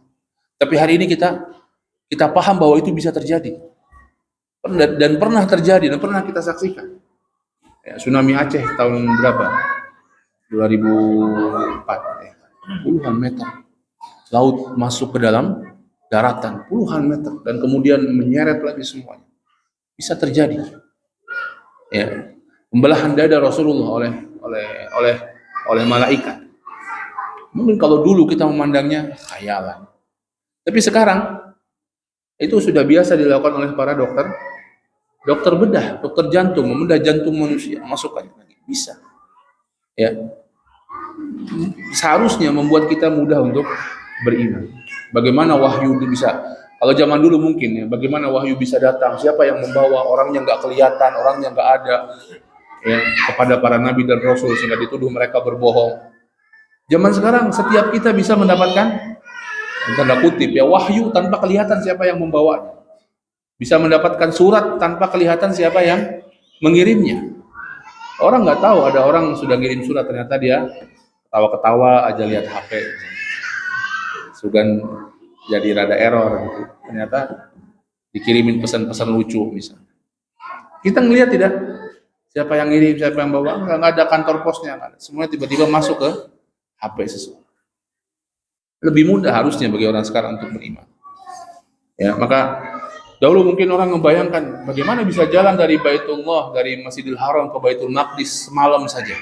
S1: Tapi hari ini kita paham bahwa itu bisa terjadi. Dan pernah terjadi, dan pernah kita saksikan. Ya, tsunami Aceh tahun berapa? 2004. Ya. Puluhan meter. Laut masuk ke dalam daratan, puluhan meter. Dan kemudian menyeret lagi semuanya. Bisa terjadi. Ya. Pembelahan dada Rasulullah oleh malaikat. Mungkin kalau dulu kita memandangnya khayalan. Tapi sekarang itu sudah biasa dilakukan oleh para dokter bedah, dokter jantung, membedah jantung manusia, masukkan lagi. Bisa. Ya. Seharusnya membuat kita mudah untuk beriman. Bagaimana wahyu bisa? Kalau zaman dulu mungkin ya, bagaimana wahyu bisa datang? Siapa yang membawa? Orangnya nggak kelihatan, orangnya nggak ada. Ya, kepada para nabi dan rasul sehingga dituduh mereka berbohong. Zaman sekarang setiap kita bisa mendapatkan, tanda kutip ya, wahyu tanpa kelihatan siapa yang membawanya. Bisa mendapatkan surat tanpa kelihatan siapa yang mengirimnya. Orang nggak tahu ada orang sudah ngirim surat, ternyata dia ketawa-ketawa aja lihat HP. Sugan jadi rada error gitu. Ternyata dikirimin pesan-pesan lucu misalnya. Kita ngelihat tidak siapa yang ngirim, siapa yang bawa, nggak ada kantor posnya, nggak ada. Semuanya tiba-tiba masuk ke HP sesuatu. Lebih mudah harusnya bagi orang sekarang untuk beriman. Ya, maka dahulu mungkin orang membayangkan bagaimana bisa jalan dari Baitullah, dari Masjidil Haram ke Baitul Maqdis semalam saja.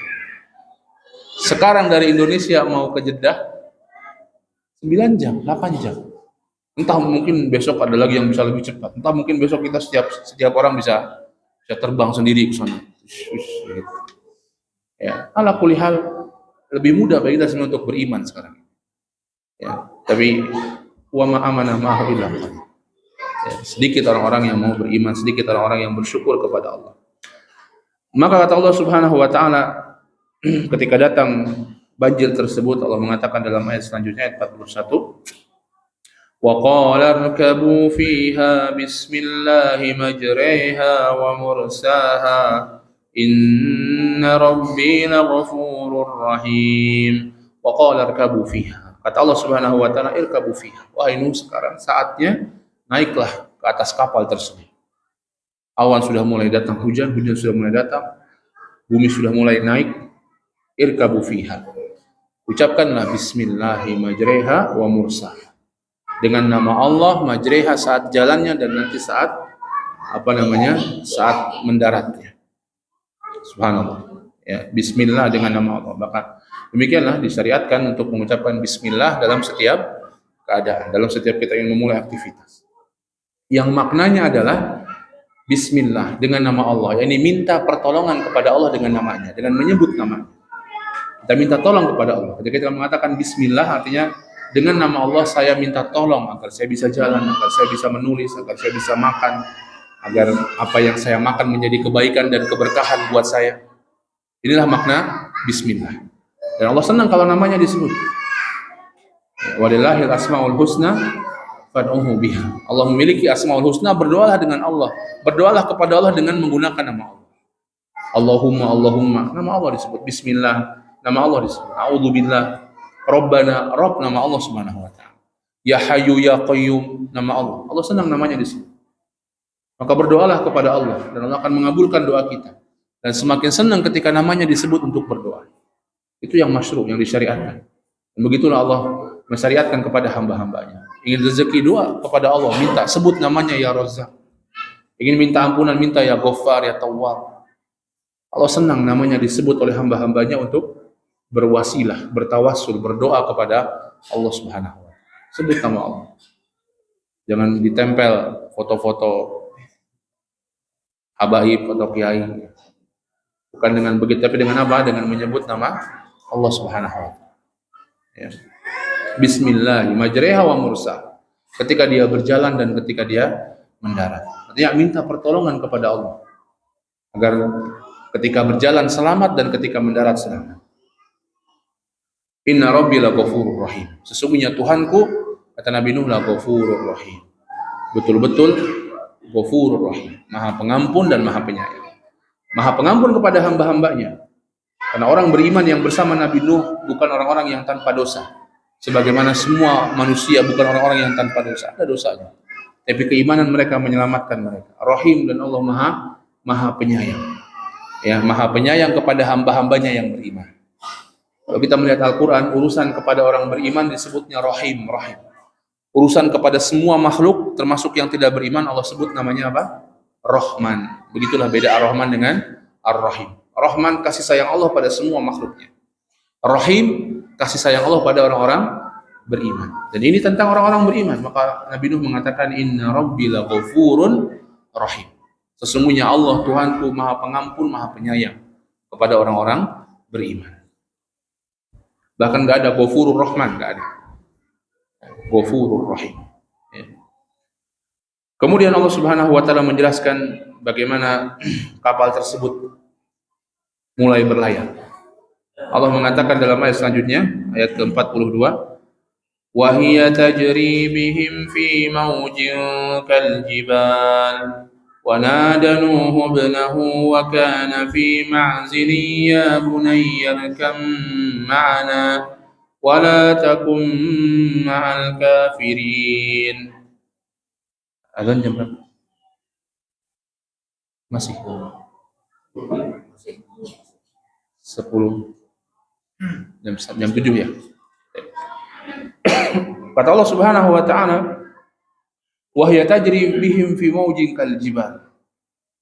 S1: Sekarang dari Indonesia mau ke Jeddah 9 jam, 8 jam. Entah mungkin besok ada lagi yang bisa lebih cepat. Entah mungkin besok kita setiap orang bisa terbang sendiri ke sana. Ya, ala kulli hal lebih mudah bagi kita semua untuk beriman sekarang. Ya, tapi wa ma amana ma'ahu illa qalil. Ya, sedikit orang-orang yang mau beriman, sedikit orang-orang yang bersyukur kepada Allah. Maka kata Allah Subhanahu wa taala ketika datang banjir tersebut, Allah mengatakan dalam ayat selanjutnya, ayat 41, wa qala irkabu fiha bismillahi majriha wa mursaha inna rabbi laghafurur rahim. Wa qala irkabu fiha, kata Allah Subhanahu wa taala, irkabu fiha, wahai Nuh, sekarang saatnya naiklah ke atas kapal tersebut. Awan sudah mulai datang, hujan sudah mulai datang, bumi sudah mulai naik. Irkabu fiha, ucapkanlah bismillahi majreha wa mursaha, dengan nama Allah majreha saat jalannya dan nanti saat saat mendaratnya. Subhanallah, ya, bismillah dengan nama Allah. Maka demikianlah disyariatkan untuk mengucapkan bismillah dalam setiap keadaan, dalam setiap kita ingin memulai aktivitas yang maknanya adalah bismillah dengan nama Allah, yakni minta pertolongan kepada Allah dengan namanya, dengan menyebut namanya. Kita minta tolong kepada Allah. Ketika kita mengatakan bismillah, artinya dengan nama Allah saya minta tolong agar saya bisa jalan, agar saya bisa menulis, agar saya bisa makan, agar apa yang saya makan menjadi kebaikan dan keberkahan buat saya. Inilah makna bismillah. Dan Allah senang kalau namanya disebut. Walillahil asmaul husna fad'uhu biha. Allah memiliki asmaul husna, berdoalah dengan Allah. Berdoalah kepada Allah dengan menggunakan nama Allah. Allahumma, nama Allah disebut. Bismillah, nama Allah disebut. A'udzubillah, Rabbana, Rabb, nama Allah Subhanahu wa taala. Ya Hayyu ya Qayyum, nama Allah. Allah senang namanya disebut. Maka berdoalah kepada Allah dan Allah akan mengabulkan doa kita. Dan semakin senang ketika namanya disebut untuk berdoa. Itu yang masyru', yang disyariatkan. Dan begitulah Allah mensyariatkan kepada hamba-hambanya. Ingin rezeki, doa kepada Allah, minta, sebut namanya ya Razzaq. Ingin minta ampunan, minta ya Ghaffar, ya Tawwab. Allah senang namanya disebut oleh hamba-hambanya untuk berwasilah, bertawassul, berdoa kepada Allah Subhanahu wa taala. Sebut nama Allah. Jangan ditempel foto-foto habaib atau kiai. Bukan dengan begitu, tapi dengan apa? Dengan menyebut nama Allah Subhanahu wa taala. Ya. Bismillah majriha wa mursa. Ketika dia berjalan dan ketika dia mendarat. Artinya minta pertolongan kepada Allah agar ketika berjalan selamat dan ketika mendarat selamat. Inna rabbi laghafurur rahim. Sesungguhnya Tuhanku, kata Nabi Nuh, laghafurur rahim. Betul-betul ghafurur rahim, Maha Pengampun dan Maha Penyayang. Maha Pengampun kepada hamba-hambanya. Karena orang beriman yang bersama Nabi Nuh bukan orang-orang yang tanpa dosa. Sebagaimana semua manusia bukan orang-orang yang tanpa dosa, ada dosanya. Tapi keimanan mereka menyelamatkan mereka. Rahim, dan Allah Maha Penyayang. Ya, Maha Penyayang kepada hamba-hambanya yang beriman. Kalau kita melihat Al-Quran, urusan kepada orang beriman disebutnya Rahim. Urusan kepada semua makhluk, termasuk yang tidak beriman, Allah sebut namanya apa? Rahman. Begitulah beda Ar-Rahman dengan Ar-Rahim. Rahman, kasih sayang Allah pada semua makhluknya. Rahim, kasih sayang Allah pada orang-orang beriman. Dan ini tentang orang-orang beriman. Maka Nabi Nuh mengatakan, Inna Rabbi laghafurun rahim. Sesungguhnya Allah, Tuhanku, Maha Pengampun, Maha Penyayang kepada orang-orang beriman. Bahkan nggak ada Ghafurur Rahman, nggak ada. Ghafurur Rahim. Ya. Kemudian Allah Subhanahu wa taala menjelaskan bagaimana kapal tersebut mulai berlayar. Allah mengatakan dalam ayat selanjutnya, ayat ke-42, wa hiya tajri bihim fi mawjin kal jibal wa nada nuhu ibnahu wa kana fi ma'zili ya bunayya arkam ma'ana wa la takum ma'al kafirin. Azan jam berapa? Masih 10 jam 7 ya. Kata Allah Subhanahu wa taala, wa hiya tajri bihim fi mawjin kal jibal.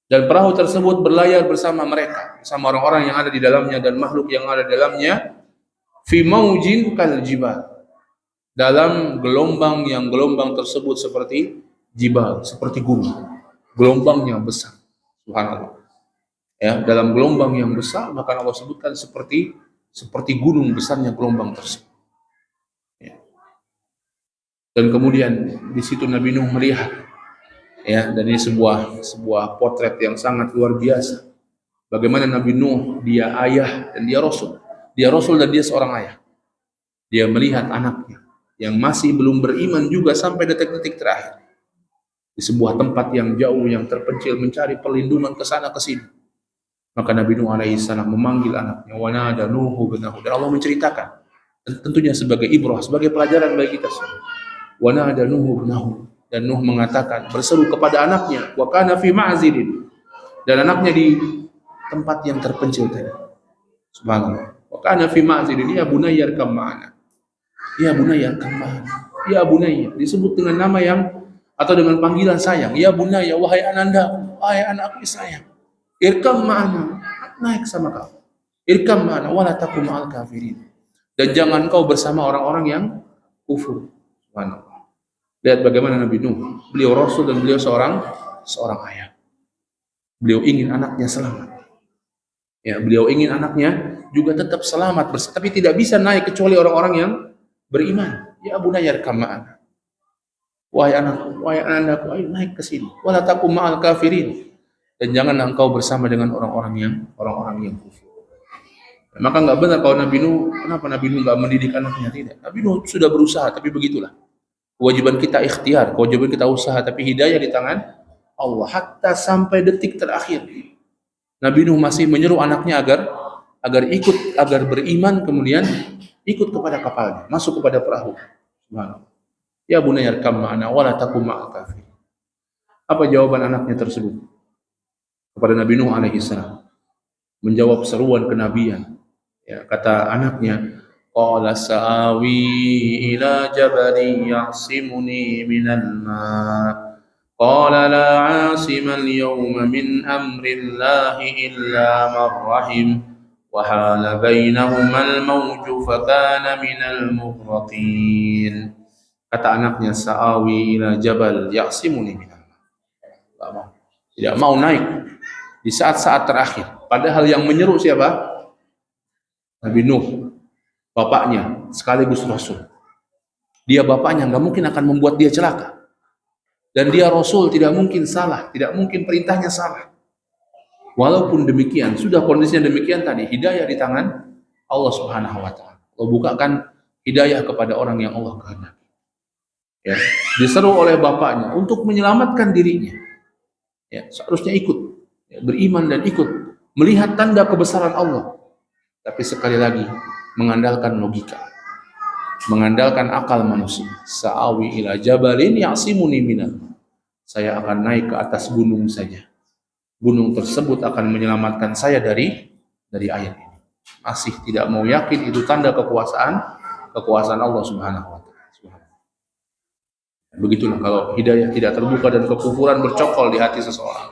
S1: Dan perahu tersebut berlayar bersama mereka, bersama orang-orang yang ada di dalamnya dan makhluk yang ada di dalamnya, fi mawjin kal jibal. Dalam gelombang yang gelombang tersebut seperti jibal, seperti gunung. Gelombangnya besar. Subhanallah. Ya, dalam gelombang yang besar, maka Allah sebutkan seperti gunung besarnya gelombang tersebut. Ya. Dan kemudian di situ Nabi Nuh melihat, ya, dan ini sebuah potret yang sangat luar biasa. Bagaimana Nabi Nuh, dia ayah dan dia rasul. Dia rasul dan dia seorang ayah. Dia melihat anaknya yang masih belum beriman juga sampai detik-detik terakhir di sebuah tempat yang jauh, yang terpencil, mencari perlindungan ke sana ke sini. Maka Nabi Nuh alaihi salam memanggil anaknya, wa nada Nuhu ibnahu, dan Allah menceritakan, tentunya sebagai ibrah, sebagai pelajaran bagi kita semua. Wa nada Nuhu ibnahu, dan Nuh mengatakan, berseru kepada anaknya, wa kana fi ma'zilin, dan anaknya di tempat yang terpencil tadi. Subhanallah. Wa kana fi ma'zilin, ya bunayya arkam ma'ana. Ya bunayya arkam ma'ana. Ya bunayya, disebut dengan nama yang atau dengan panggilan sayang. Ya bunayya, wahai ananda, wahai anakku sayang. Irkam ma'ana, naik sama kau. Irkam ma'ana, wala takum ma'al kafirin. Dan jangan kau bersama orang-orang yang kufur. Subhanallah. Lihat bagaimana Nabi Nuh. Beliau rasul dan beliau seorang ayah. Beliau ingin anaknya selamat. Ya, beliau ingin anaknya juga tetap selamat, tapi tidak bisa naik kecuali orang-orang yang beriman. Ya bunayya irkam ma'ana. Wahai anakku, wahai anakku, ayo naik ke sini. Wala takum ma'al kafirin. Dan jangan engkau bersama dengan orang-orang yang kufur. Maka nggak benar kalau Nabi Nuh, kenapa Nabi Nuh nggak mendidik anaknya? Tidak. Nabi Nuh sudah berusaha, tapi begitulah. Kewajiban kita ikhtiar, kewajiban kita usaha, tapi hidayah di tangan Allah. Hatta sampai detik terakhir, Nabi Nuh masih menyeru anaknya agar ikut, agar beriman, kemudian ikut kepada kapalnya, masuk kepada perahu. Subhanallah. Ya bunayya irkam ma'ana wala takum ma'al kafirin. Apa jawaban anaknya tersebut kepada Nabi Nuh alaihi salam? Menjawab seruan kenabian. Ya, kata anaknya, qala sa'awi ila jabalin ya'simuni minal ma'. Qala la 'asima al-yawma min amrillahi illa man rahim wa hala bainahuma al-mawju fa kana minal mughraqin. Kata anaknya, sa'awi ila jabal ya'simuni minal ma'. Tidak mau naik di saat-saat terakhir. Padahal yang menyeru siapa? Nabi Nuh, bapaknya sekaligus Rasul. Dia bapaknya, nggak mungkin akan membuat dia celaka. Dan dia Rasul, tidak mungkin salah, tidak mungkin perintahnya salah. Walaupun demikian, sudah kondisinya demikian tadi, hidayah di tangan Allah Subhanahu wa Ta'ala. Allah bukakan hidayah kepada orang yang Allah kehendaki. Ya, diseru oleh bapaknya untuk menyelamatkan dirinya. Ya, seharusnya ikut, ya, beriman dan ikut, melihat tanda kebesaran Allah. Tapi sekali lagi mengandalkan logika, mengandalkan akal manusia. Sa'awi ila jabalin ya'simuni minal. Saya akan naik ke atas gunung saja. Gunung tersebut akan menyelamatkan saya dari air ini. Masih tidak mau yakin itu tanda kekuasaan Allah Subhanahu wa Ta'ala. Begitulah kalau hidayah tidak terbuka dan kekufuran bercokol di hati seseorang.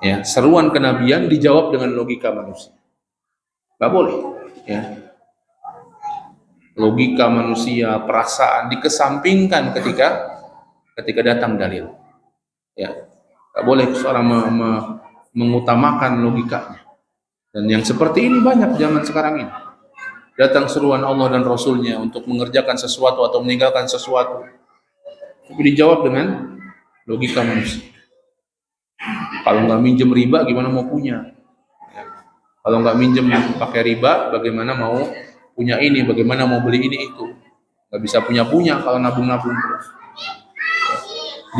S1: Ya, seruan kenabian dijawab dengan logika manusia. Nggak boleh, ya. Logika manusia, perasaan dikesampingkan ketika datang dalil. Ya, nggak boleh seorang mengutamakan logikanya. Dan yang seperti ini banyak zaman sekarang ini. Datang seruan Allah dan Rasulnya untuk mengerjakan sesuatu atau meninggalkan sesuatu, tapi dijawab dengan logika manusia. Kalau nggak minjem riba, gimana mau punya? Kalau nggak minjem pakai riba, bagaimana mau punya ini, bagaimana mau beli ini itu. Nggak bisa punya kalau nabung-nabung terus.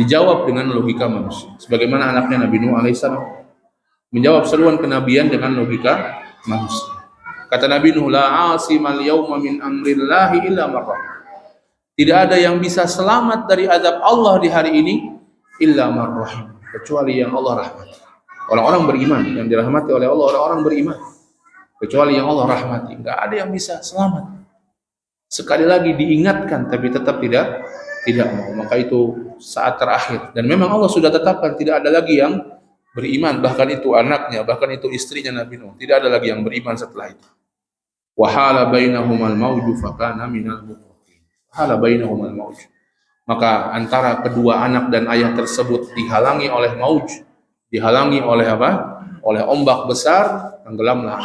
S1: Dijawab dengan logika manusia. Sebagaimana anaknya Nabi Nuh alaihissalam menjawab seruan kenabian dengan logika manusia. Kata Nabi Nuh, la 'asimal yawma min amrillahi illa man rahim. Tidak ada yang bisa selamat dari azab Allah di hari ini illa man rahim, kecuali yang Allah rahmati. Orang-orang beriman, yang dirahmati oleh Allah, orang-orang beriman. Kecuali yang Allah rahmati, nggak ada yang bisa selamat. Sekali lagi diingatkan, tapi tetap tidak mau. Maka itu saat terakhir. Dan memang Allah sudah tetapkan tidak ada lagi yang beriman. Bahkan itu anaknya, bahkan itu istrinya Nabi Nuh. Tidak ada lagi yang beriman setelah itu. Wahala bainahumal mawju fakana minal mughraqin. Wahala bainahumal mawju. Maka antara kedua anak dan ayah tersebut dihalangi oleh mauj, dihalangi oleh apa? Oleh ombak besar, tenggelamlah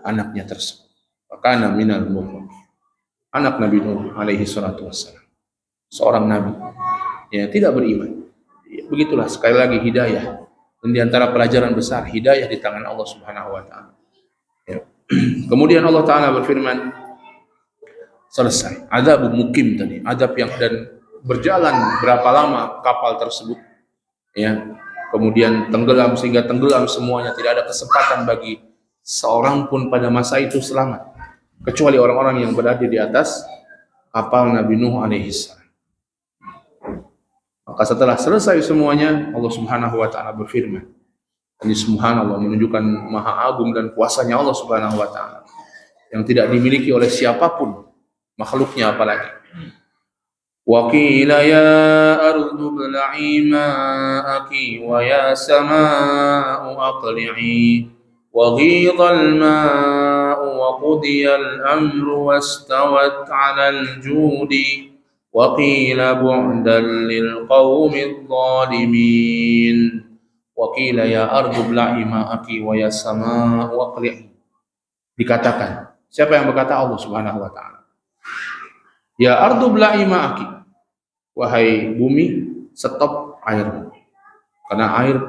S1: anaknya tersebut. Fakana minal mughraqin. Anak Nabi Nuh alaihi salatu wassalam, seorang nabi, ya, tidak beriman. Begitulah sekali lagi hidayah. Dan di antara pelajaran besar hidayah di tangan Allah Subhanahu wa taala. Ya. Kemudian Allah taala berfirman, selesai. Azab mukim tadi, azab yang dan berjalan berapa lama kapal tersebut, ya. Kemudian tenggelam sehingga tenggelam semuanya, tidak ada kesempatan bagi seorang pun pada masa itu selamat kecuali orang-orang yang berada di atas kapal Nabi Nuh alaihi salam. Maka setelah selesai semuanya, Allah Subhanahu wa taala berfirman. Ini subhanallah menunjukkan maha agung dan kuasanya Allah Subhanahu wa taala yang tidak dimiliki oleh siapapun makhluknya apalagi. Wa qila ya ardu bla'i ma'aki wa ya sama'u aqli'i wa ghidha al-ma'u wa qudiya al-amru wastawat 'ala al-judi wa qila bu'dan lil qaumidh dhalimin. Wa qila ya ardu bla'i ma'aki wa ya sama'u aqli'i. Dikatakan, siapa yang berkata? Allah Subhanahu wa taala. Ya ardu bla'i ma'aki, wahai bumi, stop airmu. Karena air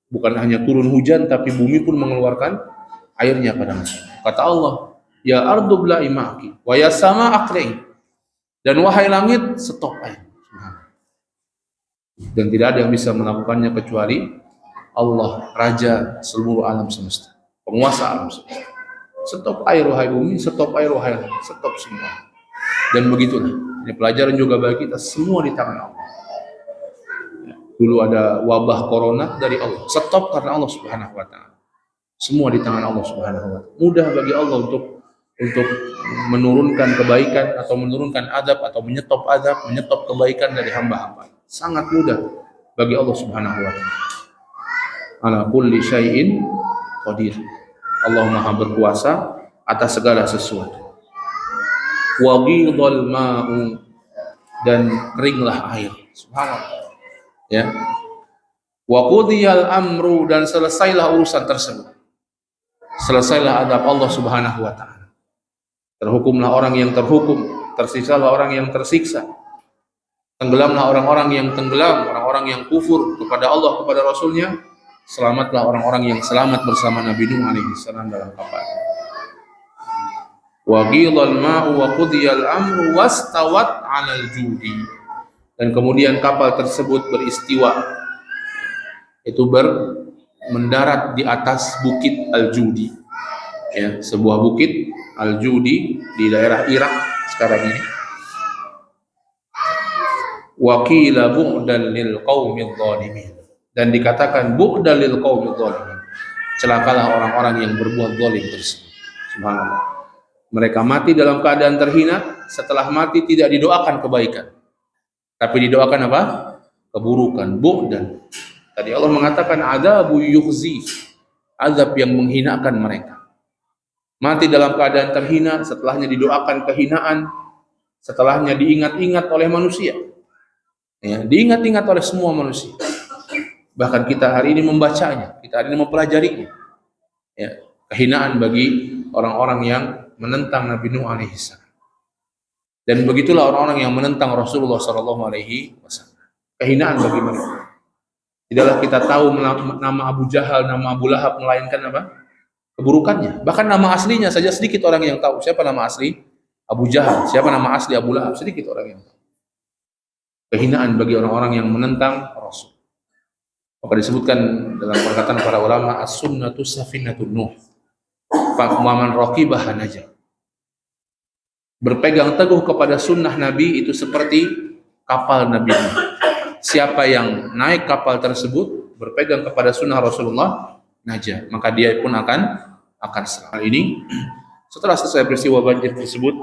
S1: bukan hanya turun hujan, tapi bumi pun mengeluarkan airnya pada masa. Kata Allah, ya ardu bla'i ma'aki, wa ya sama aqli'i. Dan wahai langit, stop air. Dan tidak ada yang bisa melakukannya kecuali Allah, Raja seluruh alam semesta, penguasa alam semesta. Stop air wahai bumi, stop air wahai langit, stop semua. Dan begitulah. Ini pelajaran juga bagi kita, semua di tangan Allah. Dulu ada wabah corona dari Allah, stop karena Allah Subhanahu wa taala. Semua di tangan Allah Subhanahu wa taala. Mudah bagi Allah untuk menurunkan kebaikan atau menurunkan adab atau menyetop adab, menyetop kebaikan dari hamba-hamba. Sangat mudah bagi Allah Subhanahu wa taala. Ala kulli syai'in qadir. Allah Maha berkuasa atas segala sesuatu. Wa ghidhal ma'u, dan keringlah air. Subhanallah. Ya. Wa qudiyal amru, dan selesailah urusan tersebut. Selesailah adab Allah Subhanahu wa taala. Terhukumlah orang yang terhukum, tersiksalah orang yang tersiksa. Tenggelamlah orang-orang yang tenggelam, orang-orang yang kufur kepada Allah, kepada Rasulnya. Selamatlah orang-orang yang selamat bersama Nabi Nuh alaihi salam dalam kapal. Wa ghidhal ma'u wa qudiyal amru wastawat 'alal judi. Dan kemudian kapal tersebut beristiwa, itu mendarat di atas bukit Al-Judi. Ya, sebuah bukit Al-Judi di daerah Irak sekarang ini. Wa qila bu'dan lil qaumidh dhalimin. Dan dikatakan bu'dan lil qaumidh dhalimin. Celakalah orang-orang yang berbuat zalim tersebut. Subhanallah. Mereka mati dalam keadaan terhina, setelah mati tidak didoakan kebaikan. Tapi didoakan apa? Keburukan, bu'dan. Tadi Allah mengatakan adzabu yukhzi, azab yang menghinakan mereka. Mati dalam keadaan terhina, setelahnya didoakan kehinaan, setelahnya diingat-ingat oleh manusia. Ya, diingat-ingat oleh semua manusia. Bahkan kita hari ini membacanya, kita hari ini mempelajarinya. Ya, kehinaan bagi orang-orang yang menentang Nabi Nuh alaihi salam. Dan begitulah orang-orang yang menentang Rasulullah sallallahu alaihi wasallam. Kehinaan bagi mereka. Tidaklah kita tahu nama Abu Jahal, nama Abu Lahab, melainkan apa? Keburukannya. Bahkan nama aslinya saja sedikit orang yang tahu. Siapa nama asli Abu Jahal? Siapa nama asli Abu Lahab? Sedikit orang yang tahu. Kehinaan bagi orang-orang yang menentang Rasul. Maka disebutkan dalam perkataan para ulama, as-sunnatu safinatun Nuh. Faman raqibaha najah. Berpegang teguh kepada sunnah Nabi itu seperti kapal Nabi Nuh. Siapa yang naik kapal tersebut berpegang kepada sunnah Rasulullah, najah, maka dia pun akan selamat. Ini setelah selesai peristiwa banjir tersebut,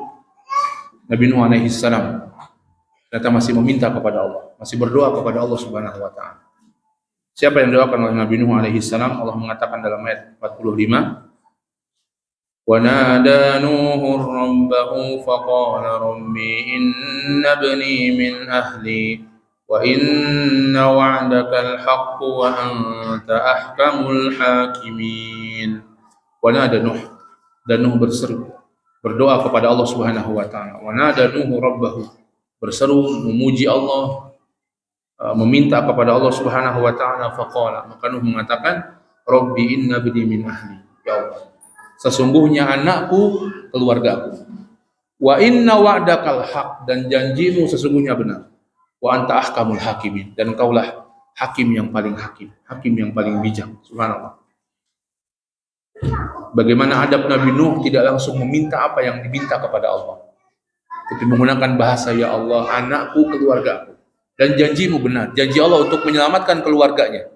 S1: Nabi Nuh alaihi salam ternyata masih meminta kepada Allah, masih berdoa kepada Allah Subhanahu wa taala. Siapa yang doakan oleh Nabi Nuh alaihi salam? Allah mengatakan dalam ayat 45, wa nada nuhur rabbahu faqala rabbi inna ibni min ahli wa inna wa'daka al-haqqu wa anta ahkamul hakimin. Wa nada Nuh, dan Nuh berseru, berdoa kepada Allah Subhanahu wa taala. Wa nada nuhu rabbahu, berseru memuji Allah meminta kepada Allah Subhanahu wa taala, faqala, maka Nuh mengatakan, Rabbi inna bini min ahli. Ya Allah, sesungguhnya anakku keluargaku. Wa inna wa'dakal haq, dan janjimu sesungguhnya benar. Wa anta ahkamul hakimin, dan kaulah hakim yang paling hakim, hakim yang paling bijak. Subhanallah. Bagaimana adab Nabi Nuh tidak langsung meminta apa yang diminta kepada Allah, tapi menggunakan bahasa, ya Allah, anakku, keluargaku, dan janjimu benar. Janji Allah untuk menyelamatkan keluarganya,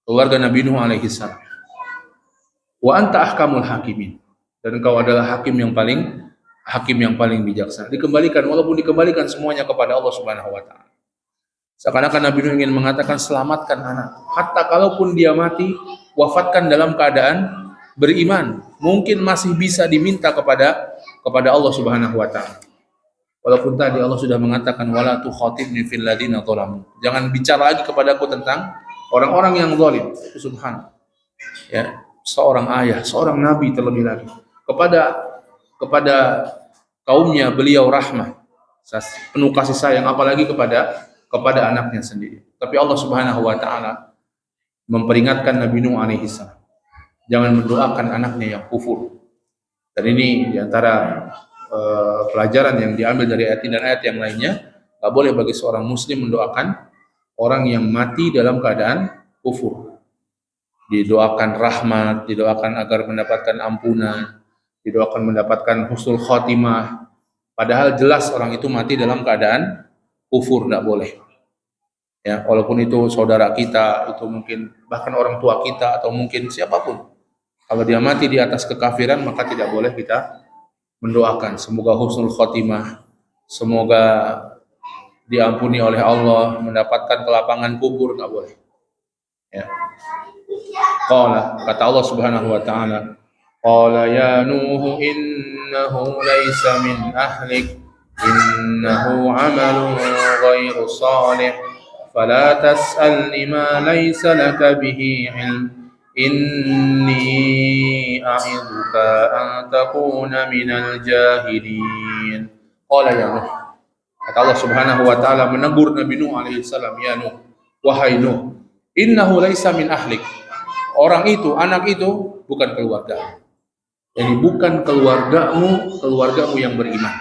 S1: keluarga Nabi Nuh alaihi salam. Wa anta ahkamul hakimin, dan engkau adalah hakim yang paling bijaksana. Dikembalikan, walaupun dikembalikan semuanya kepada Allah Subhanahu wa taala. Seakan-akan Nabi Nuh ingin mengatakan, selamatkan anak. Hatta kalaupun dia mati, wafatkan dalam keadaan beriman. Mungkin masih bisa diminta kepada Allah Subhanahu wa taala. Walaupun tadi Allah sudah mengatakan, wala tukhatibni fil ladina zalamu. Jangan bicara lagi kepadaku tentang orang-orang yang zalim. Subhanallah. Ya, seorang ayah, seorang nabi terlebih lagi. Kepada kaumnya beliau rahmah, penuh kasih sayang, apalagi kepada anaknya sendiri. Tapi Allah Subhanahu wa taala memperingatkan Nabi Nuh alaihi salam, jangan mendoakan anaknya yang kufur. Dan ini diantara pelajaran yang diambil dari ayat ini dan ayat yang lainnya. Tak boleh bagi seorang muslim mendoakan orang yang mati dalam keadaan kufur. Didoakan rahmat, didoakan agar mendapatkan ampunan, didoakan mendapatkan husnul khotimah, padahal jelas orang itu mati dalam keadaan kufur. Tidak boleh. Ya, walaupun itu saudara kita, itu mungkin bahkan orang tua kita, atau mungkin siapapun, kalau dia mati di atas kekafiran, maka tidak boleh kita mendoakan semoga husnul khotimah, semoga diampuni oleh Allah, mendapatkan kelapangan kubur. Tidak boleh. Ya. Qala, kata Allah Subhanahu wa taala, qala ya Nuh innahu laysa min ahlik, innahu amalun ghairu salih, fala tas'alni ma laysa laka bihi ilm, inni a'idzuka an takuna minal jahilin. Qala ya Nuh, kata Allah Subhanahu wa taala menegur Nabi Nuh alaihi salam, ya Nuh, wahai Nuh, innahu laysa min ahlik. Orang itu, anak itu bukan keluarga. Jadi bukan keluargamu yang beriman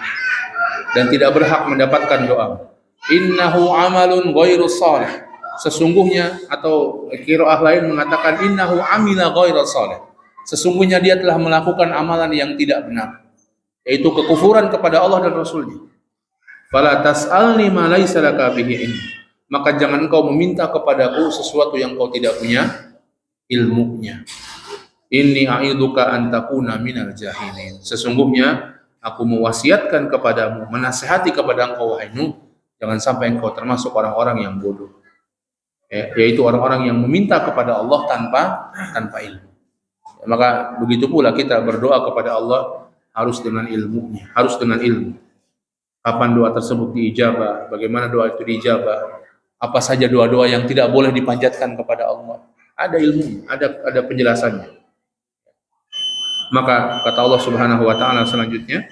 S1: dan tidak berhak mendapatkan doa. Innahu amalun ghairu salih. Sesungguhnya, atau qiraah lain mengatakan innahu amila ghairu salih. Sesungguhnya dia telah melakukan amalan yang tidak benar, yaitu kekufuran kepada Allah dan Rasul-Nya. Fala tas'alni ma laysa laka bihi ilm. Maka jangan engkau meminta kepadaku sesuatu yang kau tidak punya ilmunya. Inni a'idzuka an takuna minal jahilin. Sesungguhnya aku mewasiatkan kepadamu, menasihati kepada engkau wahai Nuh, jangan sampai engkau termasuk orang-orang yang bodoh. Yaitu orang-orang yang meminta kepada Allah tanpa ilmu. Maka begitu pula kita berdoa kepada Allah harus dengan ilmunya, harus dengan ilmu. Kapan doa tersebut diijabah, bagaimana doa itu diijabah, apa saja doa-doa yang tidak boleh dipanjatkan kepada Allah. Ada ilmunya, ada penjelasannya. Maka kata Allah Subhanahu wa taala selanjutnya,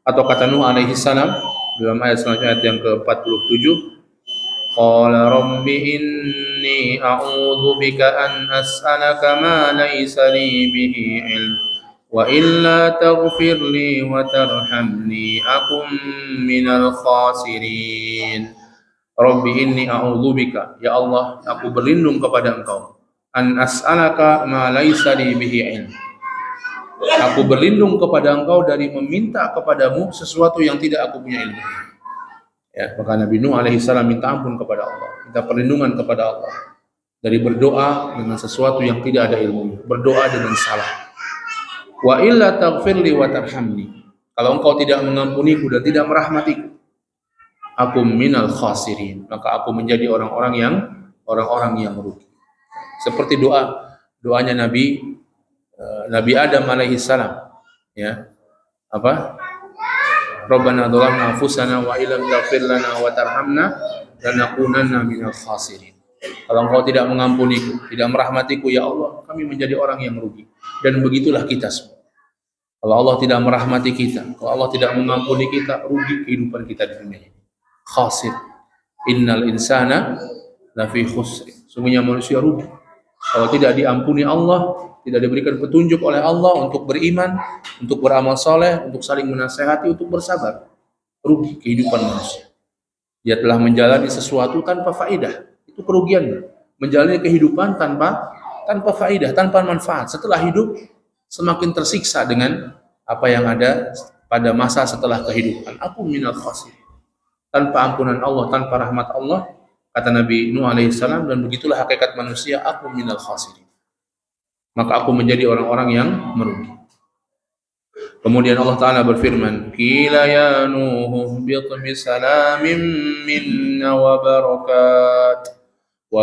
S1: atau kata Nuh alaihi salam dalam ayat selanjutnya, ayat yang ke-47, qala rabbi inni a'udzu bika an as'alaka ma laysa li bihi ilm wa illa taghfir li wa tarhamni akum minal khasirin. Rabbi inni a'udzu bika, ya Allah, aku berlindung kepada engkau, an as'alaka ma laysa li bihi ilm. Aku berlindung kepada engkau dari meminta kepadamu sesuatu yang tidak aku punya ilmu. Ya, maka Nabi Nuh alaihi salam minta ampun kepada Allah, minta perlindungan kepada Allah dari berdoa dengan sesuatu yang tidak ada ilmunya, berdoa dengan salah. Wa illa taghfirli wa tarhamni. Kalau engkau tidak mengampuniku dan tidak merahmatiku, aku minal khasirin, maka aku menjadi orang-orang yang merugi. Seperti doanya Nabi Adam alaihi salam, ya. Apa? Rabbana dhalamna anfusana wa illam taghfir lana wa tarhamna lanakunanna minal khasirin. Kalau engkau tidak mengampuniku, tidak merahmatiku, ya Allah, kami menjadi orang yang merugi. Dan begitulah kita semua. Kalau Allah tidak merahmati kita, kalau Allah tidak mengampuni kita, rugi kehidupan kita di dunia ini. Khasir. Innal insana lafi khusr. Sungguhnya manusia rugi. Kalau tidak diampuni Allah, tidak diberikan petunjuk oleh Allah untuk beriman, untuk beramal soleh, untuk saling menasehati, untuk bersabar, rugi kehidupan manusia. Dia telah menjalani sesuatu tanpa faedah. Itu kerugiannya. Menjalani kehidupan tanpa faedah, tanpa manfaat. Setelah hidup semakin tersiksa dengan apa yang ada pada masa setelah kehidupan. Aku minal khasirin. Tanpa ampunan Allah, tanpa rahmat Allah, kata Nabi Nuh alaihissalam, dan begitulah hakikat manusia, aku minal khasirin. Maka aku menjadi orang-orang yang merugi. Kemudian Allah Ta'ala berfirman, Qila ya Nuh bit bisalamin minna wa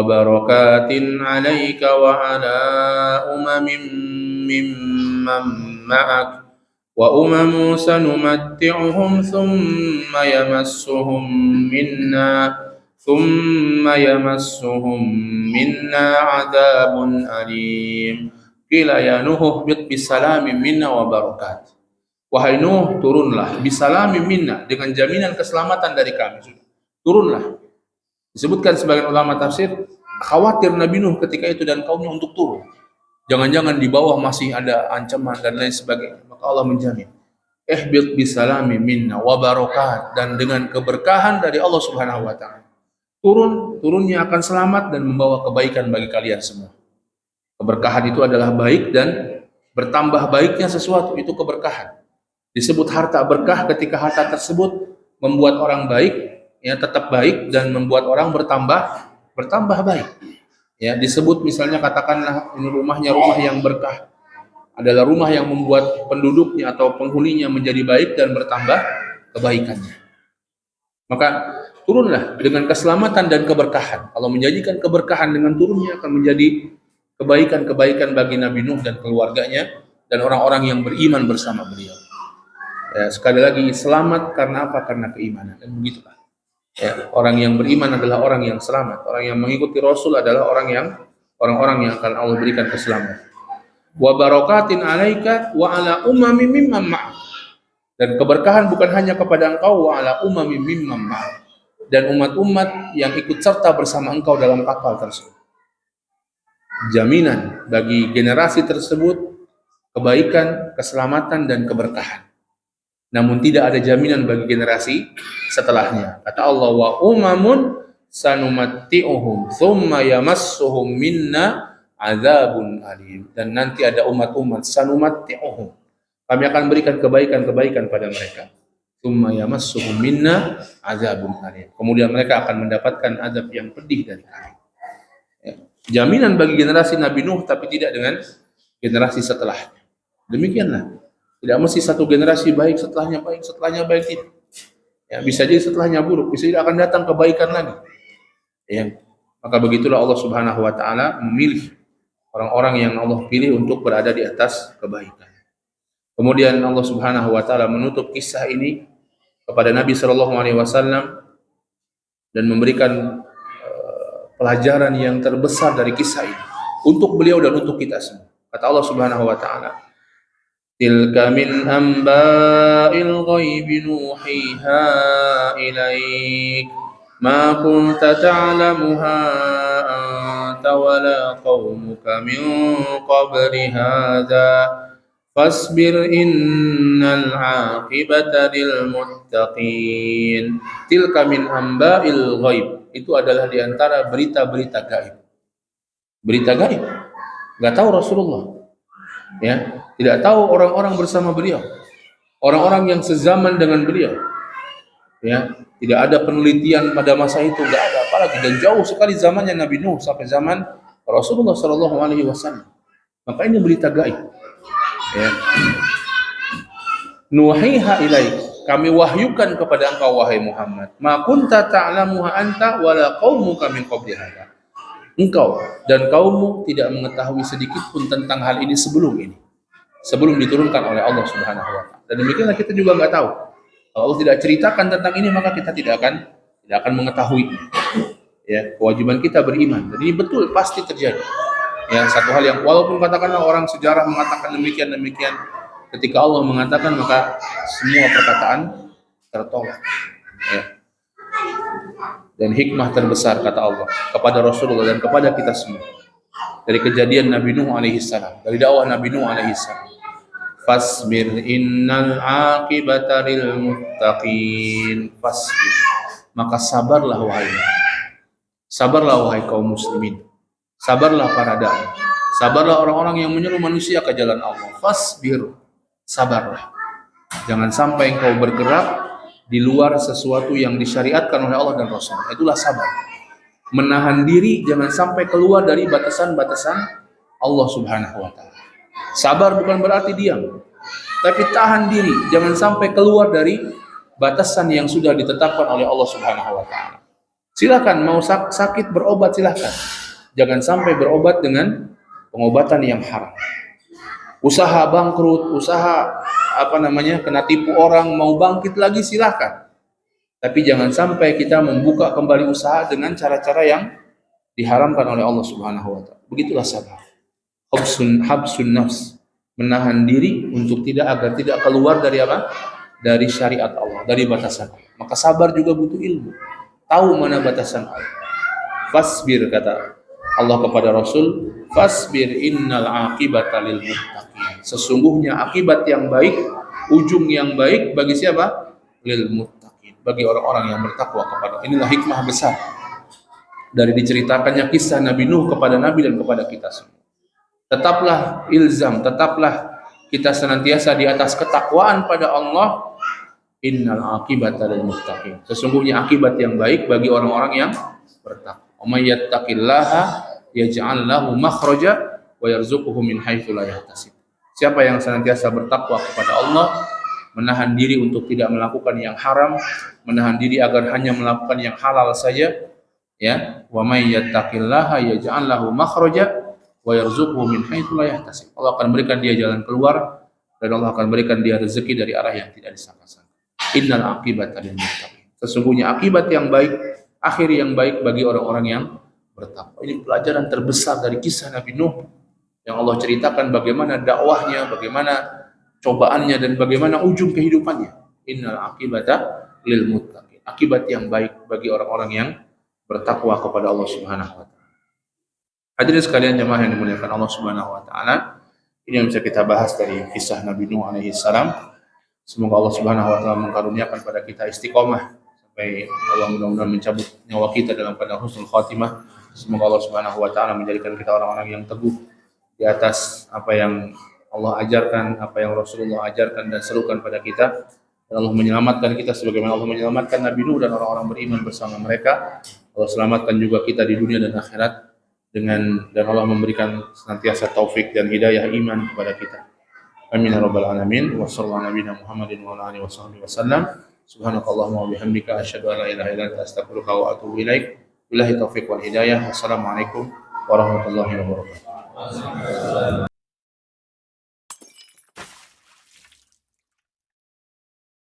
S1: barakatin alaika wa ala umamin mimman ma'ak wa umamu sanumatti'uhum thumma yamassuhum minna adabun alim. Qila ya Nuh bit bisalamin minna wa barakat. Wahai Nuh, turunlah bisalamin minna, dengan jaminan keselamatan dari kami. Turunlah. Disebutkan sebagian ulama tafsir, khawatir Nabi Nuh ketika itu dan kaumnya untuk turun. Jangan-jangan di bawah masih ada ancaman dan lain sebagainya. Maka Allah menjamin, ihbit bisalamin minna wa barakat, dan dengan keberkahan dari Allah Subhanahu wa taala. Turunnya akan selamat dan membawa kebaikan bagi kalian semua. Keberkahan itu adalah baik dan bertambah baiknya sesuatu, itu keberkahan. Disebut harta berkah ketika harta tersebut membuat orang baik, ya tetap baik, dan membuat orang bertambah baik. Ya, disebut misalnya katakanlah ini rumahnya rumah yang berkah, adalah rumah yang membuat penduduknya atau penghuninya menjadi baik dan bertambah kebaikannya. Maka turunlah dengan keselamatan dan keberkahan. Allah menjanjikan keberkahan dengan turunnya akan menjadi kebaikan-kebaikan bagi Nabi Nuh dan keluarganya dan orang-orang yang beriman bersama beliau. Ya, sekali lagi selamat karena apa? Karena keimanan, dan begitulah. Ya, orang yang beriman adalah orang yang selamat. Orang yang mengikuti Rasul adalah orang-orang yang akan Allah berikan keselamatan. Wa barakatin alaika wa ala umamin mimman ma'ak. Dan keberkahan bukan hanya kepada engkau, wa ala umamin mimman ma'ak, dan umat-umat yang ikut serta bersama engkau dalam kapal tersebut. Jaminan bagi generasi tersebut kebaikan, keselamatan, dan keberkahan. Namun tidak ada jaminan bagi generasi setelahnya. Kata Allah, wa umamun sanumatti'uhum thumma yamassuhum minna adzabun alim. Dan nanti ada umat-umat sanumatti'uhum, kami akan berikan kebaikan-kebaikan pada mereka. Thumma yamassuhum minna adzabun alim. Kemudian mereka akan mendapatkan azab yang pedih dari kami. Ya. Jaminan bagi generasi Nabi Nuh, tapi tidak dengan generasi setelahnya. Demikianlah. Tidak mesti satu generasi baik, setelahnya baik tidak. Ya, bisa jadi setelahnya buruk, bisa jadi akan datang kebaikan lagi. Ya. Maka begitulah Allah Subhanahu wa taala memilih orang-orang yang Allah pilih untuk berada di atas kebaikan. Kemudian Allah Subhanahu wa taala menutup kisah ini kepada Nabi sallallahu alaihi wasallam dan memberikan pelajaran yang terbesar dari kisah ini untuk beliau dan untuk kita semua. Kata Allah Subhanahu wa taala, Tilka min amba'il ghaibi nuhiha ilaik ma kunta ta'lamuha anta wala qaumuka min qabli hadha fasbir innal 'aqibata lil muttaqin. Tilka min amba'il ghaib, itu adalah di antara berita-berita gaib. Berita gaib enggak tahu Rasulullah. Ya, tidak tahu orang-orang bersama beliau, orang-orang yang sezaman dengan beliau. Ya, tidak ada penelitian pada masa itu, enggak ada, apalagi dan jauh sekali zamannya Nabi Nuh sampai zaman Rasulullah sallallahu alaihi wasallam. Maka ini berita gaib. Ya. Nuhiha ilaik, kami wahyukan kepada engkau wahai Muhammad, ma kunta ta'lamuha anta wala qaumuka min qabli hadza. Engkau dan kaummu tidak mengetahui sedikit pun tentang hal ini sebelum diturunkan oleh Allah Subhanahu wa taala. Dan demikianlah kita juga enggak tahu. Kalau Allah tidak ceritakan tentang ini, maka kita tidak akan mengetahui. Ya, kewajiban kita beriman. Dan ini betul pasti terjadi. Ya, satu hal yang walaupun katakanlah orang sejarah mengatakan demikian, ketika Allah mengatakan maka semua perkataan tertolak. Ya. dan hikmah terbesar kata Allah kepada Rasulullah dan kepada kita semua. Dari kejadian Nabi Nuh alaihi salam, dari dakwah Nabi Nuh alaihi salam. Fasbir innal aqibata lil muttaqin. Fasbir, maka sabarlah wahai. Sabarlah wahai kaum muslimin. Sabarlah para dai. Sabarlah orang-orang yang menyeru manusia ke jalan Allah. Fasbir, sabarlah. Jangan sampai engkau bergerak di luar sesuatu yang disyariatkan oleh Allah dan Rasul. Itulah sabar. Menahan diri jangan sampai keluar dari batasan-batasan Allah Subhanahu wa taala. Sabar bukan berarti diam, tapi tahan diri jangan sampai keluar dari batasan yang sudah ditetapkan oleh Allah Subhanahu wa taala. Silakan mau sakit berobat silakan. Jangan sampai berobat dengan pengobatan yang haram. Usaha bangkrut, usaha kena tipu orang, mau bangkit lagi silakan. Tapi jangan sampai kita membuka kembali usaha dengan cara-cara yang diharamkan oleh Allah Subhanahu wa taala. Begitulah sabar. Habsun nafs, menahan diri untuk agar tidak keluar dari apa? Dari syariat Allah, dari batasan Allah. Maka sabar juga butuh ilmu. Tahu mana batasan Allah. Fasbir kata Allah kepada Rasul, fasbir innal aqibata lil muttaqin. Sesungguhnya akibat yang baik, ujung yang baik bagi siapa? Lil muttaqin, bagi orang-orang yang bertakwa kepada. Inilah hikmah besar dari diceritakannya kisah Nabi Nuh kepada Nabi dan kepada kita semua. Tetaplah ilzam, tetaplah kita senantiasa di atas ketakwaan pada Allah. Innal aqibata lil muttaqin. Sesungguhnya akibat yang baik bagi orang-orang yang bertakwa. May yattaqillaha yaj'al lahu makhraja wa yarzuquhu min haitsu la yahtasib. Siapa yang senantiasa bertakwa kepada Allah, menahan diri untuk tidak melakukan yang haram, menahan diri agar hanya melakukan yang halal saja, ya. Wa may yattaqillaha yaj'al lahu makhraja wa yarzuquhu min haitsu la yahtasib. Allah akan berikan dia jalan keluar dan Allah akan berikan dia rezeki dari arah yang tidak disangka-sangka. Innal aqibata lil muttaqin. Sesungguhnya akibat yang baik, akhir yang baik bagi orang-orang yang bertakwa. Ini pelajaran terbesar dari kisah Nabi Nuh yang Allah ceritakan bagaimana dakwahnya, bagaimana cobaannya dan bagaimana ujung kehidupannya. Innal aqibata lil muttaqin. Akibat yang baik bagi orang-orang yang bertakwa kepada Allah Subhanahu wa taala. Hadirin sekalian jemaah yang dimuliakan Allah Subhanahu wa taala, ini yang bisa kita bahas dari kisah Nabi Nuh alaihi salam. Semoga Allah Subhanahu wa taala mengkaruniakan pada kita istiqomah sampai Allah mudah-mudahan mencabut nyawa kita dalam keadaan husnul khatimah. Semoga Allah Subhanahu wa taala menjadikan kita orang-orang yang teguh di atas apa yang Allah ajarkan, apa yang Rasulullah ajarkan dan serukan pada kita. Dan Allah menyelamatkan kita sebagaimana Allah menyelamatkan Nabi Nuh dan orang-orang beriman bersama mereka. Allah selamatkan juga kita di dunia dan akhirat dan Allah memberikan senantiasa taufik dan hidayah iman kepada kita. Amin ya rabbal alamin. Wa sallallahu nabiyana Muhammadin wa ala alihi wasallam. Subhanakallahumma wa bihamdika asyhadu an la ilaha illa anta astaghfiruka wa atubu ilaik. Billahi taufiq wal hidayah. Wassalamualaikum warahmatullahi wabarakatuh.